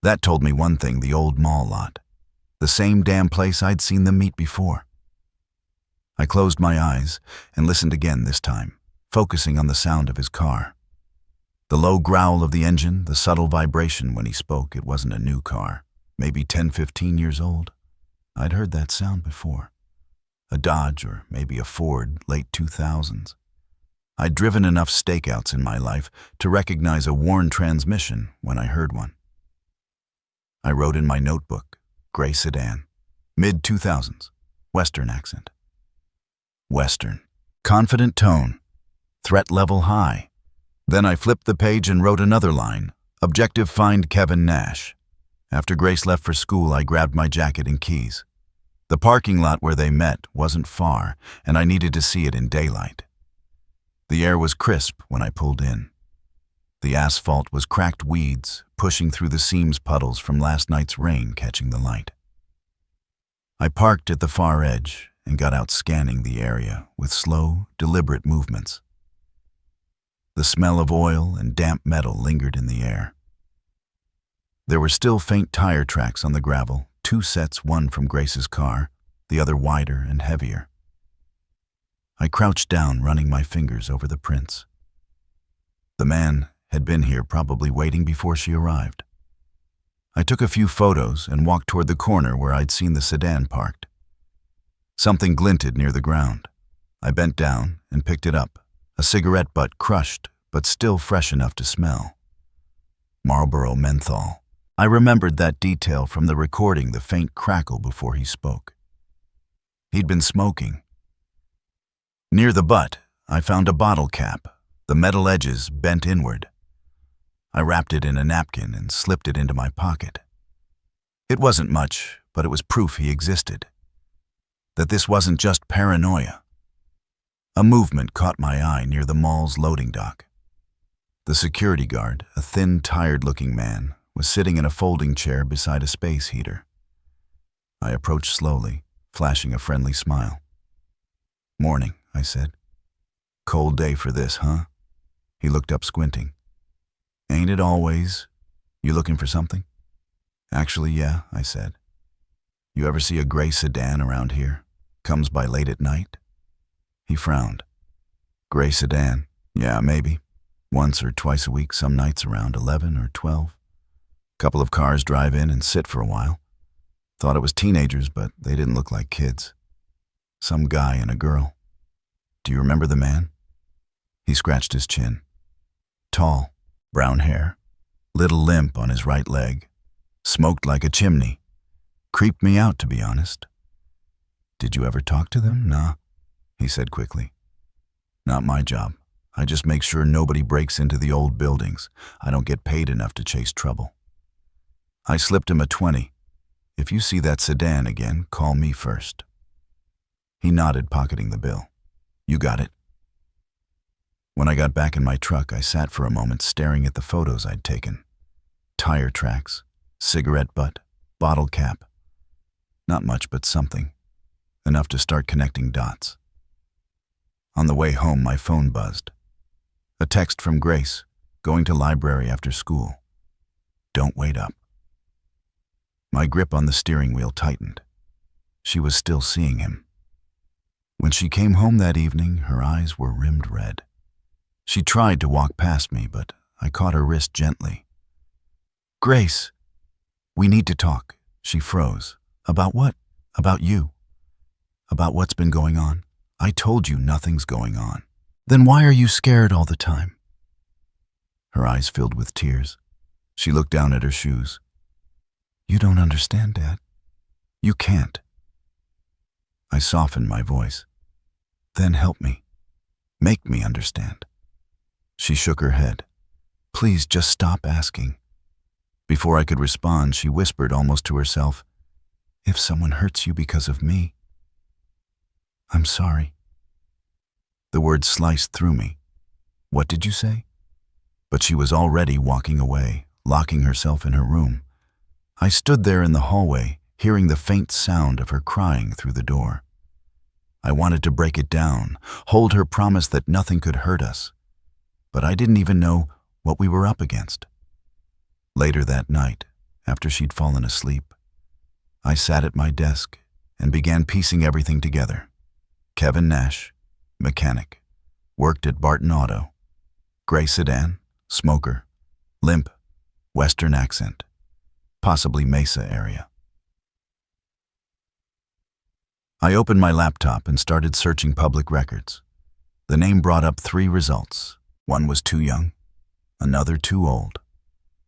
That told me one thing: the old mall lot. The same damn place I'd seen them meet before. I closed my eyes and listened again this time, focusing on the sound of his car. The low growl of the engine, the subtle vibration when he spoke. It wasn't a new car, maybe 10, 15 years old. I'd heard that sound before. A Dodge or maybe a Ford, late 2000s. I'd driven enough stakeouts in my life to recognize a worn transmission when I heard one. I wrote in my notebook, gray sedan, mid-2000s, Western accent. Western. Confident tone. Threat level high. Then I flipped the page and wrote another line, objective find Kevin Nash. After Grace left for school, I grabbed my jacket and keys. The parking lot where they met wasn't far, and I needed to see it in daylight. The air was crisp when I pulled in. The asphalt was cracked weeds, pushing through the seams, puddles from last night's rain catching the light. I parked at the far edge and got out, scanning the area with slow, deliberate movements. The smell of oil and damp metal lingered in the air. There were still faint tire tracks on the gravel, 2 sets, one from Grace's car, the other wider and heavier. I crouched down, running my fingers over the prints. The man had been here, probably waiting before she arrived. I took a few photos and walked toward the corner where I'd seen the sedan parked. Something glinted near the ground. I bent down and picked it up, a cigarette butt, crushed but still fresh enough to smell. Marlboro menthol. I remembered that detail from the recording, the faint crackle before he spoke. He'd been smoking. Near the butt, I found a bottle cap, the metal edges bent inward. I wrapped it in a napkin and slipped it into my pocket. It wasn't much, but it was proof he existed. That this wasn't just paranoia. A movement caught my eye near the mall's loading dock. The security guard, a thin, tired-looking man, was sitting in a folding chair beside a space heater. I approached slowly, flashing a friendly smile. "Morning," I said. "Cold day for this, huh?" He looked up, squinting. "Ain't it always? You looking for something?" "Actually, yeah," I said. "You ever see a gray sedan around here? Comes by late at night?" He frowned. "Gray sedan? Yeah, maybe. Once or twice a week, some nights around 11 or 12. Couple of cars drive in and sit for a while. Thought it was teenagers, but they didn't look like kids. Some guy and a girl. Do you remember the man?" He scratched his chin. Tall, brown hair, little limp on his right leg. Smoked like a chimney. Creeped me out, to be honest. "Did you ever talk to them?" "Nah," he said quickly. "Not my job. I just make sure nobody breaks into the old buildings. I don't get paid enough to chase trouble." I slipped him a 20. "If you see that sedan again, call me first." He nodded, pocketing the bill. You got it. When I got back in my truck, I sat for a moment staring at the photos I'd taken. Tire tracks, cigarette butt, bottle cap. Not much, but something. Enough to start connecting dots. On the way home, my phone buzzed. A text from Grace, going to library after school. Don't wait up. My grip on the steering wheel tightened. She was still seeing him. When she came home that evening, her eyes were rimmed red. She tried to walk past me, but I caught her wrist gently. Grace, we need to talk. She froze. About what? About you. About what's been going on. I told you nothing's going on. Then why are you scared all the time? Her eyes filled with tears. She looked down at her shoes. You don't understand, Dad. You can't. I softened my voice. Then help me. Make me understand. She shook her head. Please just stop asking. Before I could respond, she whispered almost to herself, if someone hurts you because of me, I'm sorry. The words sliced through me. What did you say? But she was already walking away, locking herself in her room. I stood there in the hallway, hearing the faint sound of her crying through the door. I wanted to break it down, hold her promise that nothing could hurt us. But I didn't even know what we were up against. Later that night, after she'd fallen asleep, I sat at my desk and began piecing everything together. Kevin Nash, mechanic, worked at Barton Auto. Gray sedan, smoker, limp, Western accent, possibly Mesa area. I opened my laptop and started searching public records. The name brought up 3 results. One was too young, another too old.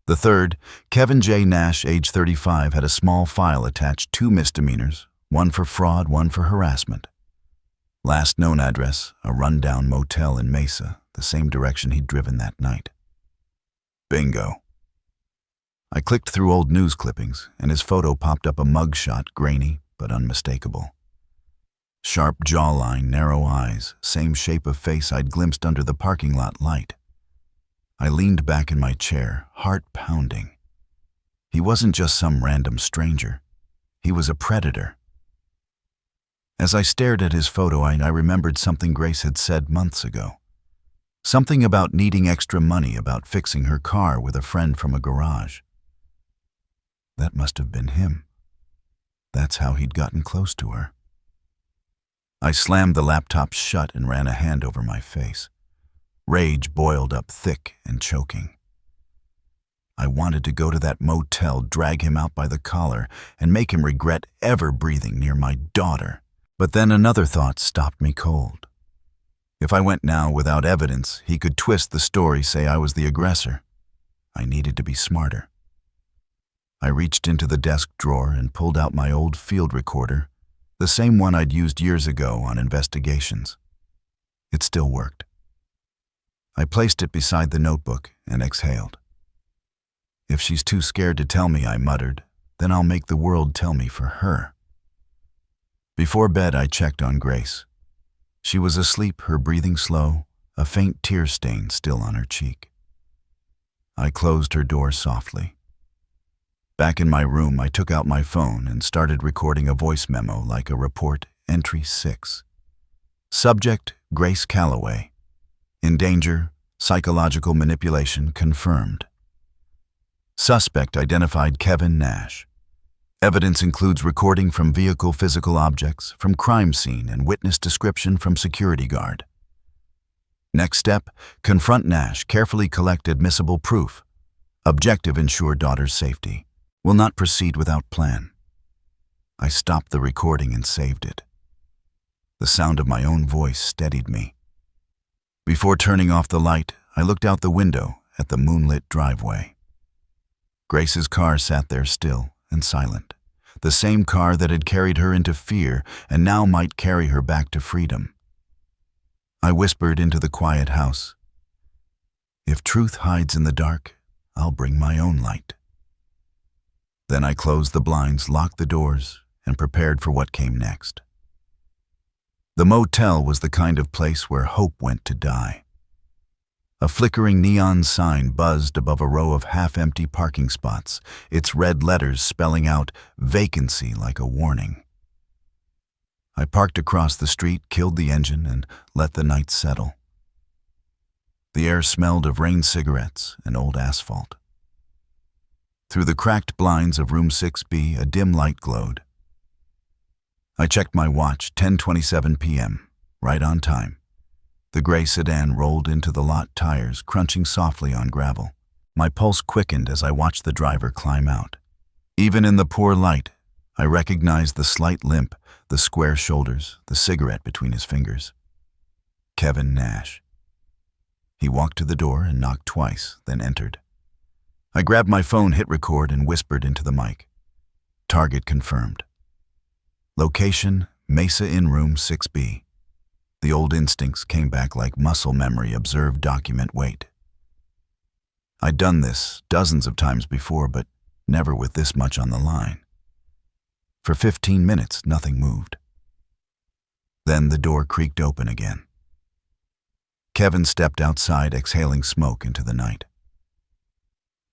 The third, Kevin J. Nash, age 35, had a small file attached, 2 misdemeanors, one for fraud, one for harassment. Last known address, a rundown motel in Mesa, the same direction he'd driven that night. Bingo. I clicked through old news clippings, and his photo popped up, a mugshot, grainy but unmistakable. Sharp jawline, narrow eyes, same shape of face I'd glimpsed under the parking lot light. I leaned back in my chair, heart pounding. He wasn't just some random stranger. He was a predator. As I stared at his photo, I remembered something Grace had said months ago. Something about needing extra money, about fixing her car with a friend from a garage. That must have been him. That's how he'd gotten close to her. I slammed the laptop shut and ran a hand over my face. Rage boiled up thick and choking. I wanted to go to that motel, drag him out by the collar, and make him regret ever breathing near my daughter. But then another thought stopped me cold. If I went now without evidence, he could twist the story, say I was the aggressor. I needed to be smarter. I reached into the desk drawer and pulled out my old field recorder, the same one I'd used years ago on investigations. It still worked. I placed it beside the notebook and exhaled. If she's too scared to tell me, I muttered, then I'll make the world tell me for her. Before bed, I checked on Grace. She was asleep, her breathing slow, a faint tear stain still on her cheek. I closed her door softly. Back in my room, I took out my phone and started recording a voice memo like a report, entry 6. Subject, Grace Calloway. In danger, psychological manipulation confirmed. Suspect identified Kevin Nash. Evidence includes recording from vehicle physical objects, from crime scene, and witness description from security guard. Next step, confront Nash, carefully collect admissible proof. Objective, ensure daughter's safety. Will not proceed without plan. I stopped the recording and saved it. The sound of my own voice steadied me. Before turning off the light, I looked out the window at the moonlit driveway. Grace's car sat there still and silent, the same car that had carried her into fear and now might carry her back to freedom. I whispered into the quiet house, "If truth hides in the dark, I'll bring my own light." Then I closed the blinds, locked the doors, and prepared for what came next. The motel was the kind of place where hope went to die. A flickering neon sign buzzed above a row of half-empty parking spots, its red letters spelling out vacancy like a warning. I parked across the street, killed the engine, and let the night settle. The air smelled of rain cigarettes and old asphalt. Through the cracked blinds of room 6B, a dim light glowed. I checked my watch, 10:27 p.m., right on time. The gray sedan rolled into the lot, tires crunching softly on gravel. My pulse quickened as I watched the driver climb out. Even in the poor light, I recognized the slight limp, the square shoulders, the cigarette between his fingers. Kevin Nash. He walked to the door and knocked twice, then entered. I grabbed my phone, hit record, and whispered into the mic. Target confirmed. Location, Mesa Inn room 6B. The old instincts came back like muscle memory. Observe, document, wait. I'd done this dozens of times before, but never with this much on the line. For 15 minutes, nothing moved. Then the door creaked open again. Kevin stepped outside, exhaling smoke into the night.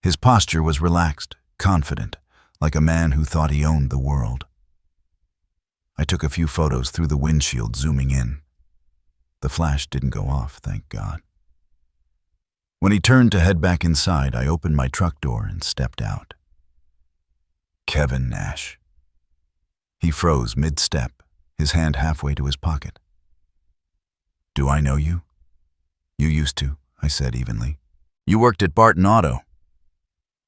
His posture was relaxed, confident, like a man who thought he owned the world. I took a few photos through the windshield, zooming in. The flash didn't go off, thank God. When he turned to head back inside, I opened my truck door and stepped out. Kevin Nash. He froze mid-step, his hand halfway to his pocket. Do I know you? You used to, I said evenly. You worked at Barton Auto.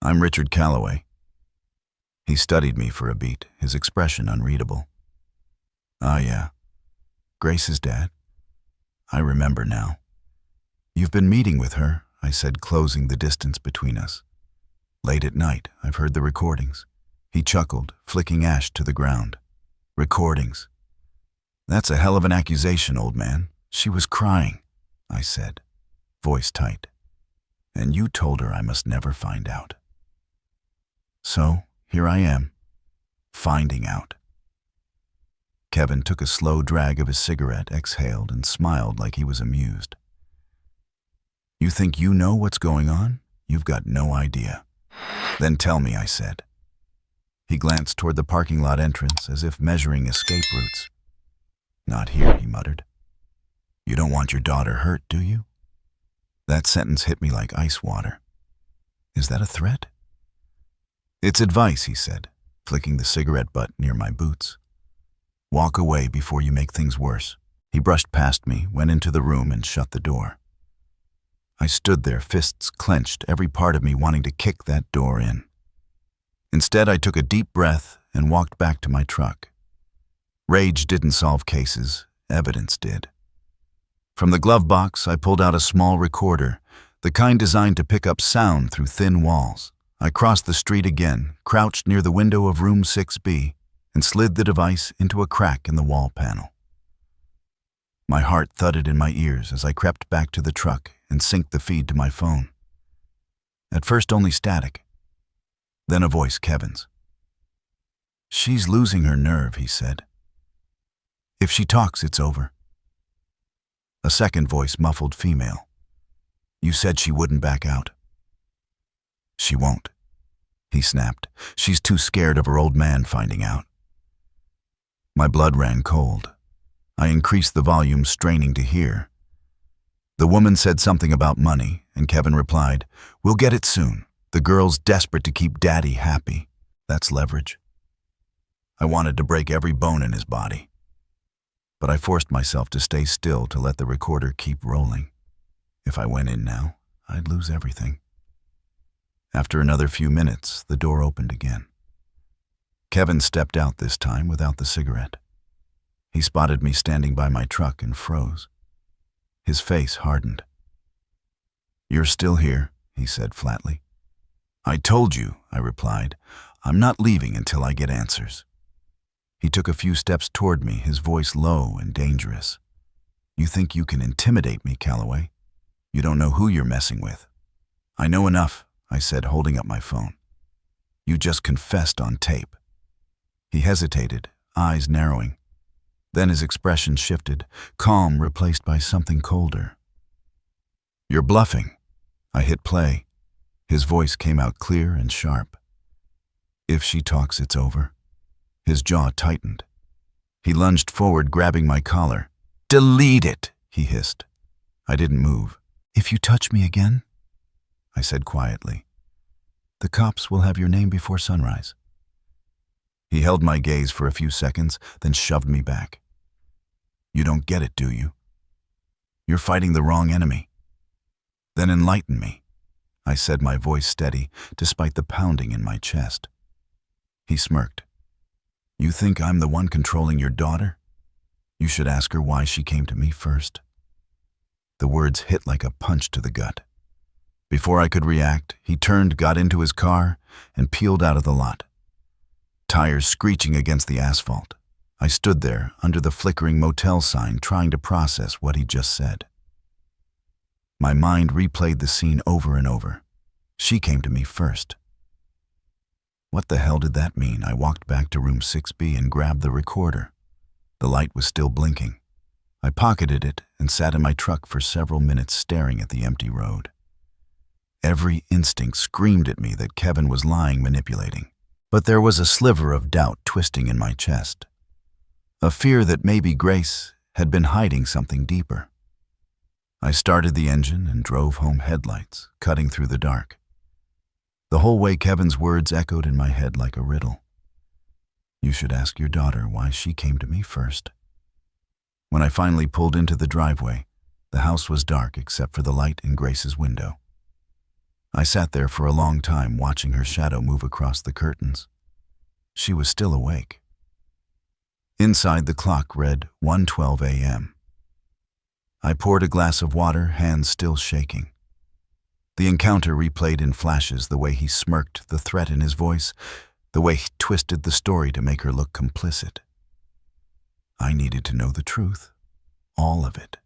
I'm Richard Calloway. He studied me for a beat, his expression unreadable. Ah, yeah. Grace's dad. I remember now. You've been meeting with her, I said, closing the distance between us. Late at night, I've heard the recordings. He chuckled, flicking ash to the ground. Recordings. That's a hell of an accusation, old man. She was crying, I said, voice tight. And you told her I must never find out. So, here I am, finding out. Kevin took a slow drag of his cigarette, exhaled, and smiled like he was amused. You think you know what's going on? You've got no idea. Then tell me, I said. He glanced toward the parking lot entrance as if measuring escape routes. Not here, he muttered. You don't want your daughter hurt, do you? That sentence hit me like ice water. Is that a threat? It's advice, he said, flicking the cigarette butt near my boots. Walk away before you make things worse. He brushed past me, went into the room, and shut the door. I stood there, fists clenched, every part of me wanting to kick that door in. Instead, I took a deep breath and walked back to my truck. Rage didn't solve cases, evidence did. From the glove box, I pulled out a small recorder, the kind designed to pick up sound through thin walls. I crossed the street again, crouched near the window of room 6B, and slid the device into a crack in the wall panel. My heart thudded in my ears as I crept back to the truck and synced the feed to my phone. At first only static, then a voice, Kevin's. She's losing her nerve, he said. If she talks, it's over. A second voice, muffled female. You said she wouldn't back out. She won't, he snapped. She's too scared of her old man finding out. My blood ran cold. I increased the volume, straining to hear. The woman said something about money, and Kevin replied, We'll get it soon. The girl's desperate to keep Daddy happy. That's leverage. I wanted to break every bone in his body. But I forced myself to stay still to let the recorder keep rolling. If I went in now, I'd lose everything. After another few minutes, the door opened again. Kevin stepped out this time without the cigarette. He spotted me standing by my truck and froze. His face hardened. You're still here, he said flatly. I told you, I replied. I'm not leaving until I get answers. He took a few steps toward me, his voice low and dangerous. You think you can intimidate me, Calloway? You don't know who you're messing with. I know enough, I said, holding up my phone. You just confessed on tape. He hesitated, eyes narrowing. Then his expression shifted, calm replaced by something colder. "You're bluffing." I hit play. His voice came out clear and sharp. "If she talks, it's over." His jaw tightened. He lunged forward, grabbing my collar. "Delete it," he hissed. I didn't move. "If you touch me again," I said quietly, "the cops will have your name before sunrise." He held my gaze for a few seconds, then shoved me back. "You don't get it, do you? You're fighting the wrong enemy." "Then enlighten me," I said, my voice steady, despite the pounding in my chest. He smirked. "You think I'm the one controlling your daughter? You should ask her why she came to me first." The words hit like a punch to the gut. Before I could react, he turned, got into his car, and peeled out of the lot. Tires screeching against the asphalt. I stood there, under the flickering motel sign, trying to process what he just said. My mind replayed the scene over and over. She came to me first. What the hell did that mean? I walked back to room 6B and grabbed the recorder. The light was still blinking. I pocketed it and sat in my truck for several minutes staring at the empty road. Every instinct screamed at me that Kevin was lying, manipulating. But there was a sliver of doubt twisting in my chest. A fear that maybe Grace had been hiding something deeper. I started the engine and drove home, headlights cutting through the dark. The whole way Kevin's words echoed in my head like a riddle. "You should ask your daughter why she came to me first." When I finally pulled into the driveway, the house was dark except for the light in Grace's window. I sat there for a long time, watching her shadow move across the curtains. She was still awake. Inside, the clock read 1:12 a.m. I poured a glass of water, hands still shaking. The encounter replayed in flashes, the way he smirked, the threat in his voice, the way he twisted the story to make her look complicit. I needed to know the truth, all of it.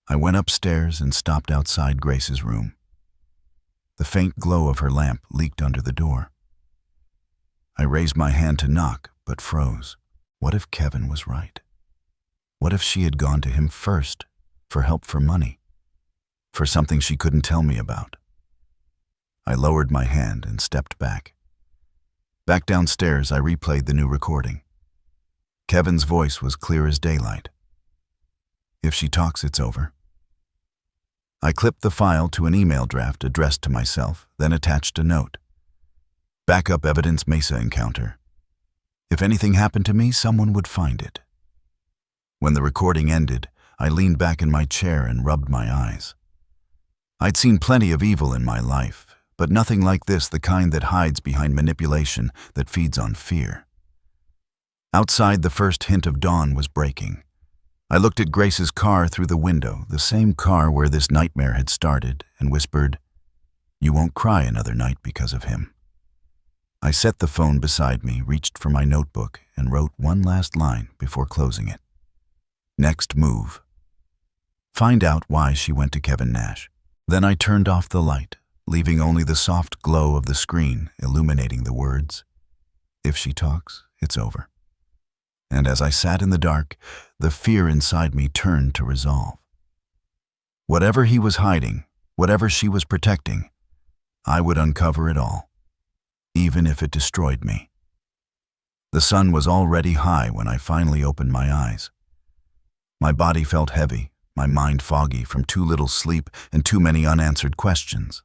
I went upstairs and stopped outside Grace's room. The faint glow of her lamp leaked under the door. I raised my hand to knock, but froze. What if Kevin was right? What if she had gone to him first, for help, for money, for something she couldn't tell me about? I lowered my hand and stepped back. Back downstairs, I replayed the new recording. Kevin's voice was clear as daylight. "If she talks, it's over." I clipped the file to an email draft addressed to myself, then attached a note. "Backup evidence, Mesa encounter. If anything happened to me, someone would find it." When the recording ended, I leaned back in my chair and rubbed my eyes. I'd seen plenty of evil in my life, but nothing like this, the kind that hides behind manipulation, that feeds on fear. Outside, the first hint of dawn was breaking. I looked at Grace's car through the window, the same car where this nightmare had started, and whispered, "You won't cry another night because of him." I set the phone beside me, reached for my notebook, and wrote one last line before closing it. Next move. Find out why she went to Kevin Nash. Then I turned off the light, leaving only the soft glow of the screen illuminating the words, "If she talks, it's over." And as I sat in the dark, the fear inside me turned to resolve. Whatever he was hiding, whatever she was protecting, I would uncover it all, even if it destroyed me. The sun was already high when I finally opened my eyes. My body felt heavy, my mind foggy from too little sleep and too many unanswered questions.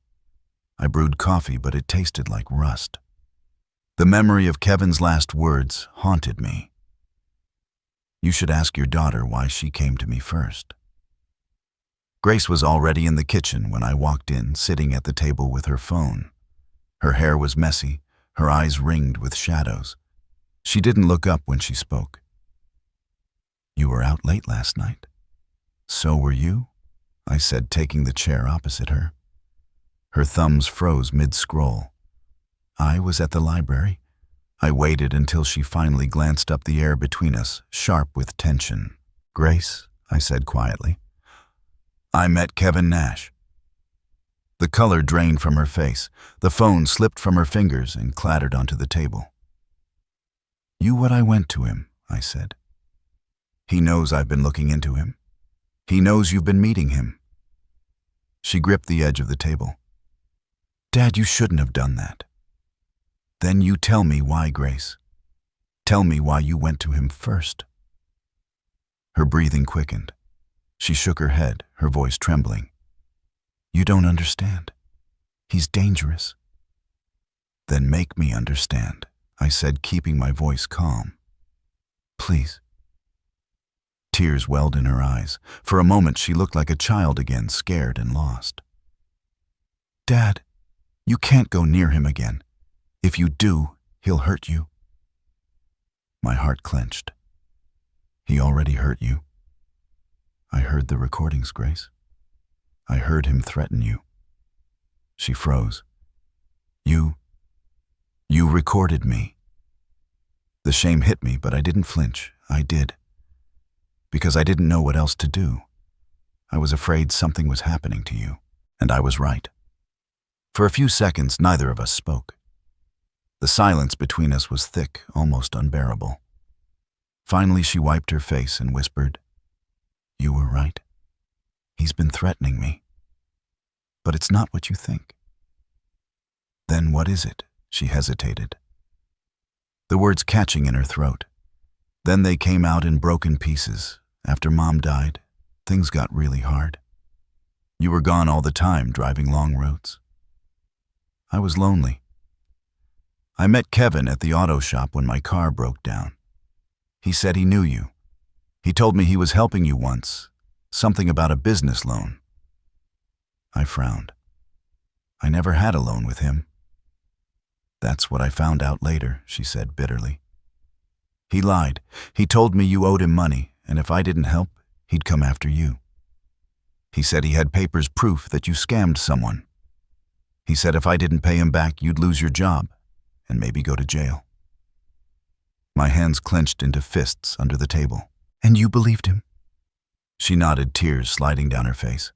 I brewed coffee, but it tasted like rust. The memory of Kevin's last words haunted me. "You should ask your daughter why she came to me first." Grace was already in the kitchen when I walked in, sitting at the table with her phone. Her hair was messy, her eyes ringed with shadows. She didn't look up when she spoke. "You were out late last night." "So were you," I said, taking the chair opposite her. Her thumbs froze mid-scroll. "I was at the library." I waited until she finally glanced up, the air between us sharp with tension. "Grace," I said quietly, "I met Kevin Nash." The color drained from her face. The phone slipped from her fingers and clattered onto the table. "You what I went to him," I said. He knows I've been looking into him. He knows you've been meeting him." She gripped the edge of the table. "Dad, you shouldn't have done that." "Then you tell me why, Grace. Tell me why you went to him first." Her breathing quickened. She shook her head, her voice trembling. "You don't understand. He's dangerous." "Then make me understand," I said, keeping my voice calm. "Please." Tears welled in her eyes. For a moment she looked like a child again, scared and lost. "Dad, you can't go near him again. If you do, he'll hurt you." My heart clenched. "He already hurt you." "I heard the recordings, Grace. I heard him threaten you." She froze. You recorded me." The shame hit me, but I didn't flinch. I did. Because I didn't know what else to do. I was afraid something was happening to you, and I was right. For a few seconds, neither of us spoke. The silence between us was thick, almost unbearable. Finally, she wiped her face and whispered, "You were right. He's been threatening me. But it's not what you think." "Then what is it?" She hesitated, the words catching in her throat. Then they came out in broken pieces. "After Mom died, things got really hard. You were gone all the time, driving long routes. I was lonely. I met Kevin at the auto shop when my car broke down. He said he knew you. He told me he was helping you once, something about a business loan." I frowned. I never had a loan with him. "That's what I found out later," she said bitterly. "He lied. He told me you owed him money, and if I didn't help, he'd come after you. He said he had papers proof that you scammed someone. He said if I didn't pay him back, you'd lose your job and maybe go to jail." My hands clenched into fists under the table. "And you believed him?" She nodded, tears sliding down her face.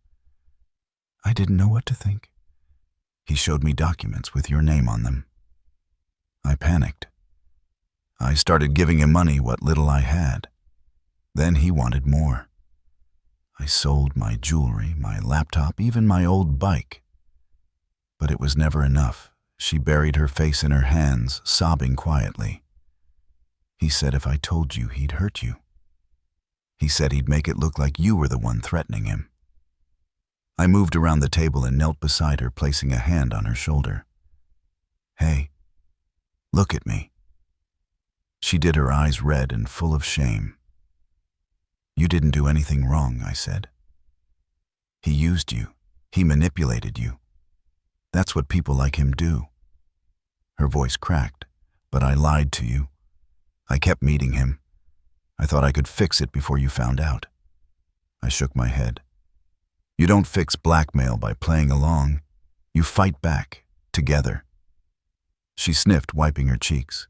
"I didn't know what to think. He showed me documents with your name on them. I panicked. I started giving him money, what little I had. Then he wanted more. I sold my jewelry, my laptop, even my old bike. But it was never enough." She buried her face in her hands, sobbing quietly. "He said if I told you, he'd hurt you. He said he'd make it look like you were the one threatening him." I moved around the table and knelt beside her, placing a hand on her shoulder. "Hey, look at me." She did, her eyes red and full of shame. "You didn't do anything wrong," I said. "He used you. He manipulated you. That's what people like him do." Her voice cracked. "But I lied to you. I kept meeting him. I thought I could fix it before you found out." I shook my head. "You don't fix blackmail by playing along. You fight back, together." She sniffed, wiping her cheeks.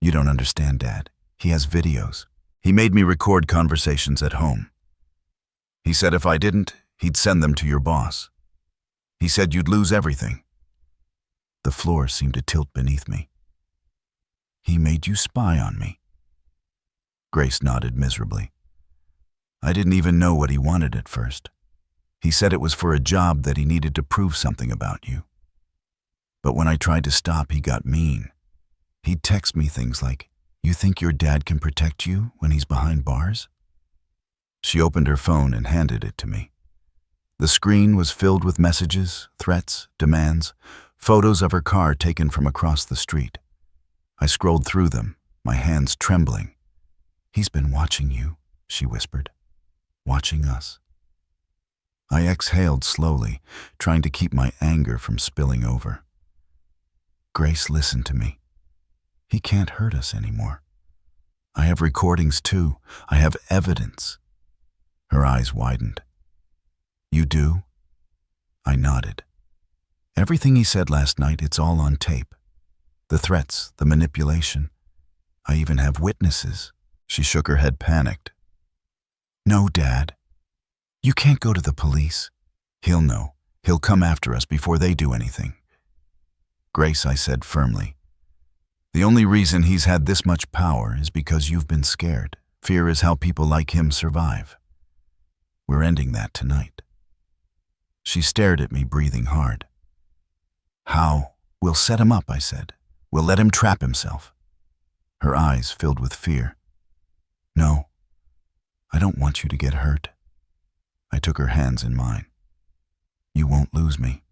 "You don't understand, Dad. He has videos. He made me record conversations at home. He said if I didn't, he'd send them to your boss. He said you'd lose everything." The floor seemed to tilt beneath me. "He made you spy on me?" Grace nodded miserably. "I didn't even know what he wanted at first. He said it was for a job that he needed to prove something about you. But when I tried to stop, he got mean. He'd text me things like, 'You think your dad can protect you when he's behind bars?'" She opened her phone and handed it to me. The screen was filled with messages, threats, demands, photos of her car taken from across the street. I scrolled through them, my hands trembling. "He's been watching you," she whispered. "Watching us." I exhaled slowly, trying to keep my anger from spilling over. "Grace, listen to me. He can't hurt us anymore. I have recordings too. I have evidence." Her eyes widened. "You do?" I nodded. "Everything he said last night, it's all on tape. The threats, the manipulation. I even have witnesses." She shook her head, panicked. "No, Dad. You can't go to the police. He'll know. He'll come after us before they do anything." "Grace," I said firmly, "the only reason he's had this much power is because you've been scared. Fear is how people like him survive. We're ending that tonight." She stared at me, breathing hard. "How?" "We'll set him up," I said. "We'll let him trap himself." Her eyes filled with fear. "No, I don't want you to get hurt." I took her hands in mine. "You won't lose me.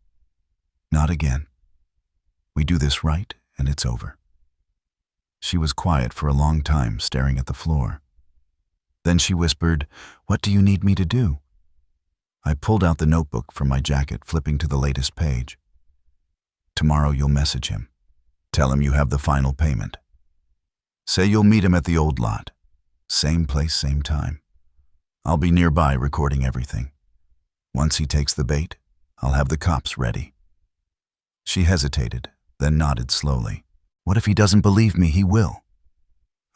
Not again. We do this right, and it's over." She was quiet for a long time, staring at the floor. Then she whispered, "What do you need me to do?" I pulled out the notebook from my jacket, flipping to the latest page. "Tomorrow you'll message him. Tell him you have the final payment. Say you'll meet him at the old lot. Same place, same time. I'll be nearby recording everything. Once he takes the bait, I'll have the cops ready." She hesitated, then nodded slowly. "What if he doesn't believe me? He will,"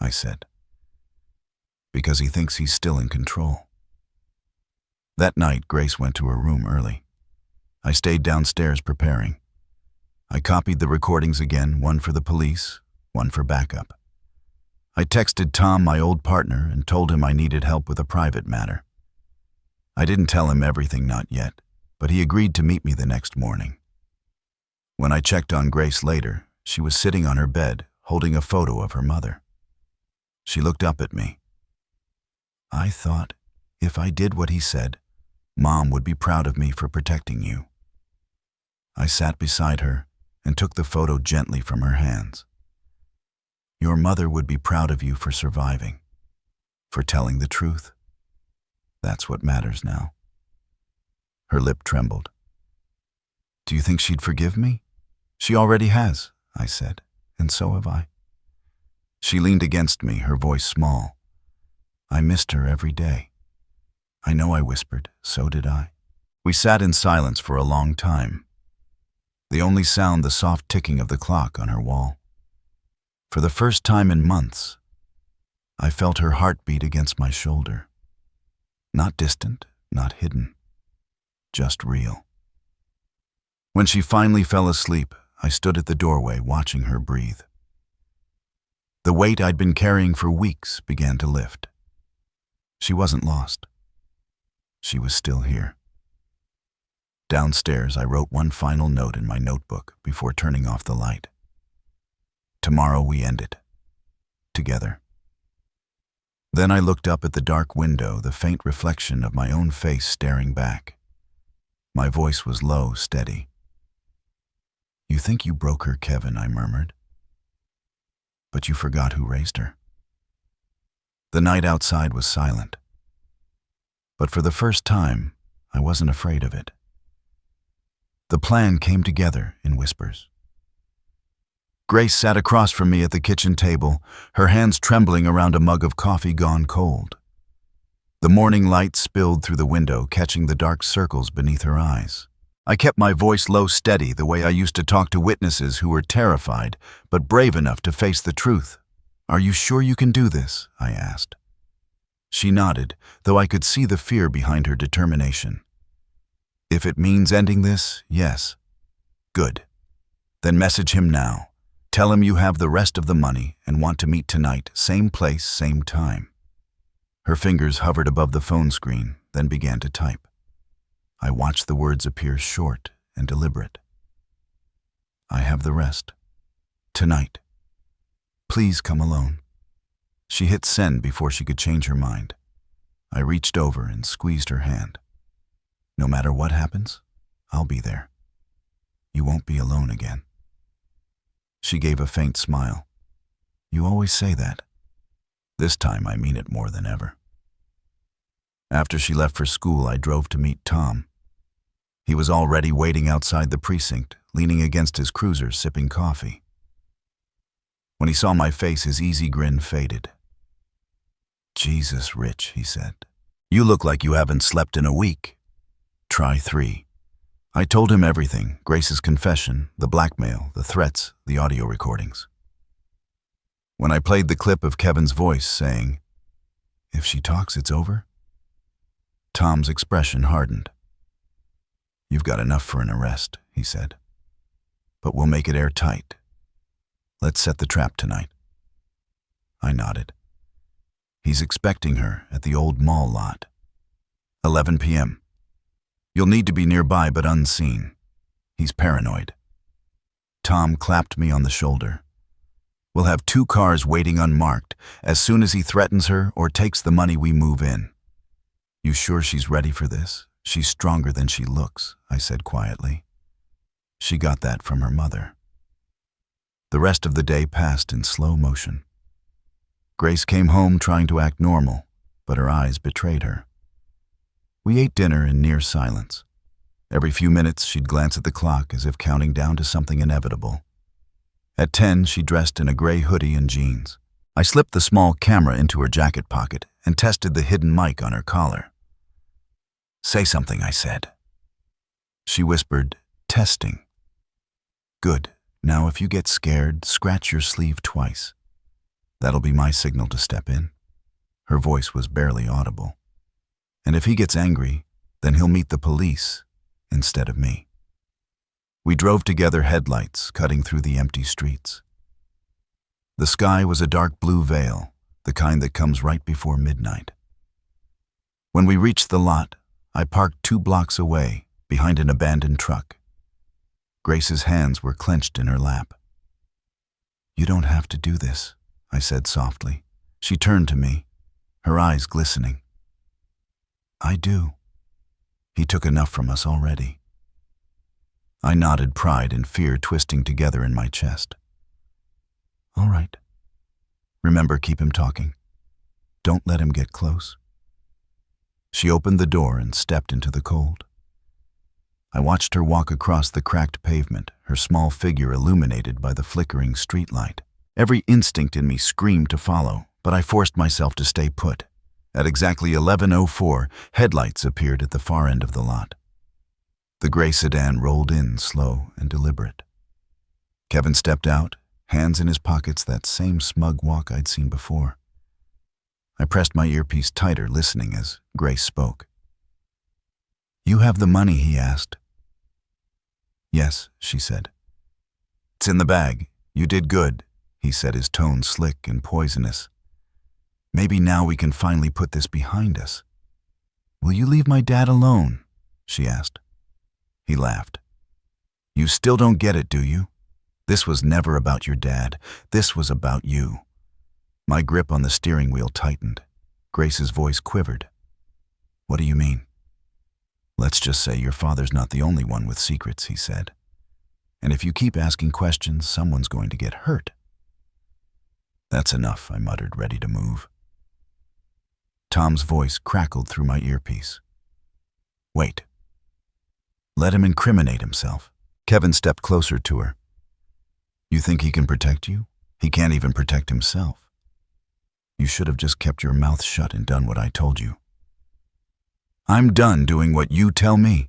I said. "Because he thinks he's still in control." That night, Grace went to her room early. I stayed downstairs preparing. I copied the recordings again, one for the police, one for backup. I texted Tom, my old partner, and told him I needed help with a private matter. I didn't tell him everything, not yet, but he agreed to meet me the next morning. When I checked on Grace later, she was sitting on her bed, holding a photo of her mother. She looked up at me. "I thought, if I did what he said, Mom would be proud of me for protecting you." I sat beside her and took the photo gently from her hands. "Your mother would be proud of you for surviving, for telling the truth. That's what matters now." Her lip trembled. "Do you think she'd forgive me?" "She already has," I said, "and so have I." She leaned against me, her voice small. "I missed her every day." "I know," I whispered. "So did I." We sat in silence for a long time. The only sound the soft ticking of the clock on her wall. For the first time in months, I felt her heartbeat against my shoulder. Not distant, not hidden, just real. When she finally fell asleep, I stood at the doorway watching her breathe. The weight I'd been carrying for weeks began to lift. She wasn't lost. She was still here. Downstairs, I wrote one final note in my notebook before turning off the light. Tomorrow we end it. Together. Then I looked up at the dark window, the faint reflection of my own face staring back. My voice was low, steady. "You think you broke her, Kevin," I murmured. "But you forgot who raised her." The night outside was silent. But for the first time, I wasn't afraid of it. The plan came together in whispers. Grace sat across from me at the kitchen table, her hands trembling around a mug of coffee gone cold. The morning light spilled through the window, catching the dark circles beneath her eyes. I kept my voice low, steady, the way I used to talk to witnesses who were terrified, but brave enough to face the truth. "Are you sure you can do this?" I asked. She nodded, though I could see the fear behind her determination. "If it means ending this, yes." "Good. Then message him now. Tell him you have the rest of the money and want to meet tonight, same place, same time." Her fingers hovered above the phone screen, then began to type. I watched the words appear short and deliberate. "I have the rest. Tonight. Please come alone." She hit send before she could change her mind. I reached over and squeezed her hand. "No matter what happens, I'll be there. You won't be alone again." She gave a faint smile. "You always say that." This time I mean it more than ever. After she left for school, I drove to meet Tom. He was already waiting outside the precinct, leaning against his cruiser, sipping coffee. When he saw my face, his easy grin faded. "Jesus, Rich," he said. "You look like you haven't slept in a week. Try 3. I told him everything, Grace's confession, the blackmail, the threats, the audio recordings. When I played the clip of Kevin's voice saying, "If she talks, it's over," Tom's expression hardened. "You've got enough for an arrest," he said. "But we'll make it airtight. Let's set the trap tonight." I nodded. He's expecting her at the old mall lot. 11 p.m. You'll need to be nearby but unseen. He's paranoid. Tom clapped me on the shoulder. We'll have 2 cars waiting unmarked as soon as he threatens her or takes the money we move in. You sure she's ready for this? She's stronger than she looks, I said quietly. She got that from her mother. The rest of the day passed in slow motion. Grace came home trying to act normal, but her eyes betrayed her. We ate dinner in near silence. Every few minutes she'd glance at the clock as if counting down to something inevitable. At 10, she dressed in a gray hoodie and jeans. I slipped the small camera into her jacket pocket and tested the hidden mic on her collar. Say something, I said. She whispered, testing. Good. Now if you get scared, scratch your sleeve twice. That'll be my signal to step in. Her voice was barely audible. And if he gets angry, then he'll meet the police instead of me. We drove together, headlights cutting through the empty streets. The sky was a dark blue veil, the kind that comes right before midnight. When we reached the lot, I parked 2 blocks away, behind an abandoned truck. Grace's hands were clenched in her lap. You don't have to do this, I said softly. She turned to me, her eyes glistening. I do. He took enough from us already. I nodded, pride and fear twisting together in my chest. All right. Remember, keep him talking. Don't let him get close. She opened the door and stepped into the cold. I watched her walk across the cracked pavement, her small figure illuminated by the flickering streetlight. Every instinct in me screamed to follow, but I forced myself to stay put. At exactly 11:04, headlights appeared at the far end of the lot. The gray sedan rolled in, slow and deliberate. Kevin stepped out, hands in his pockets, that same smug walk I'd seen before. I pressed my earpiece tighter, listening as Grace spoke. You have the money, he asked. Yes, she said. It's in the bag. You did good, he said, his tone slick and poisonous. Maybe now we can finally put this behind us. Will you leave my dad alone? She asked. He laughed. You still don't get it, do you? This was never about your dad. This was about you. My grip on the steering wheel tightened. Grace's voice quivered. What do you mean? Let's just say your father's not the only one with secrets, he said. And if you keep asking questions, someone's going to get hurt. That's enough, I muttered, ready to move. Tom's voice crackled through my earpiece. Wait. Let him incriminate himself. Kevin stepped closer to her. You think he can protect you? He can't even protect himself. You should have just kept your mouth shut and done what I told you. I'm done doing what you tell me,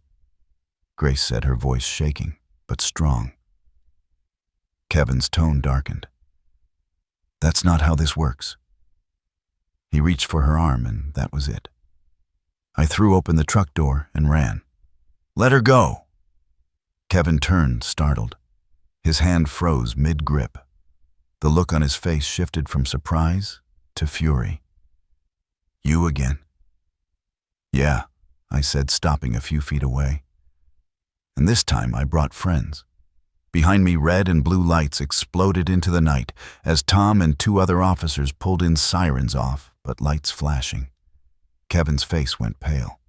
Grace said, her voice shaking, but strong. Kevin's tone darkened. That's not how this works. He reached for her arm, and that was it. I threw open the truck door and ran. Let her go. Kevin turned, startled. His hand froze mid-grip. The look on his face shifted from surprise to fury. You again? Yeah, I said, stopping a few feet away. And this time I brought friends. Behind me, red and blue lights exploded into the night as Tom and 2 other officers pulled in, sirens off, but lights flashing. Kevin's face went pale.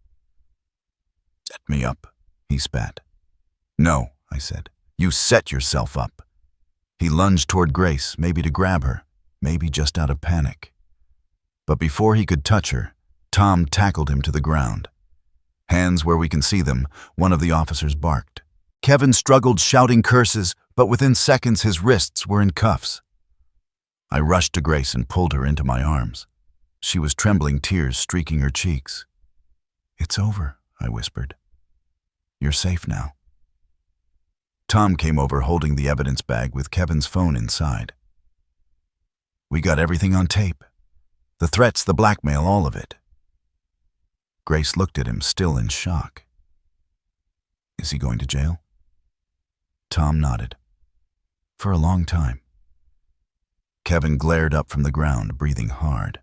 Set me up, he spat. No, I said. You set yourself up. He lunged toward Grace, maybe to grab her, maybe just out of panic. But before he could touch her, Tom tackled him to the ground. Hands where we can see them, one of the officers barked. Kevin struggled, shouting curses, but within seconds his wrists were in cuffs. I rushed to Grace and pulled her into my arms. She was trembling, tears streaking her cheeks. It's over, I whispered. You're safe now. Tom came over, holding the evidence bag with Kevin's phone inside. We got everything on tape. The threats, the blackmail, all of it. Grace looked at him, still in shock. Is he going to jail? Tom nodded. For a long time. Kevin glared up from the ground, breathing hard.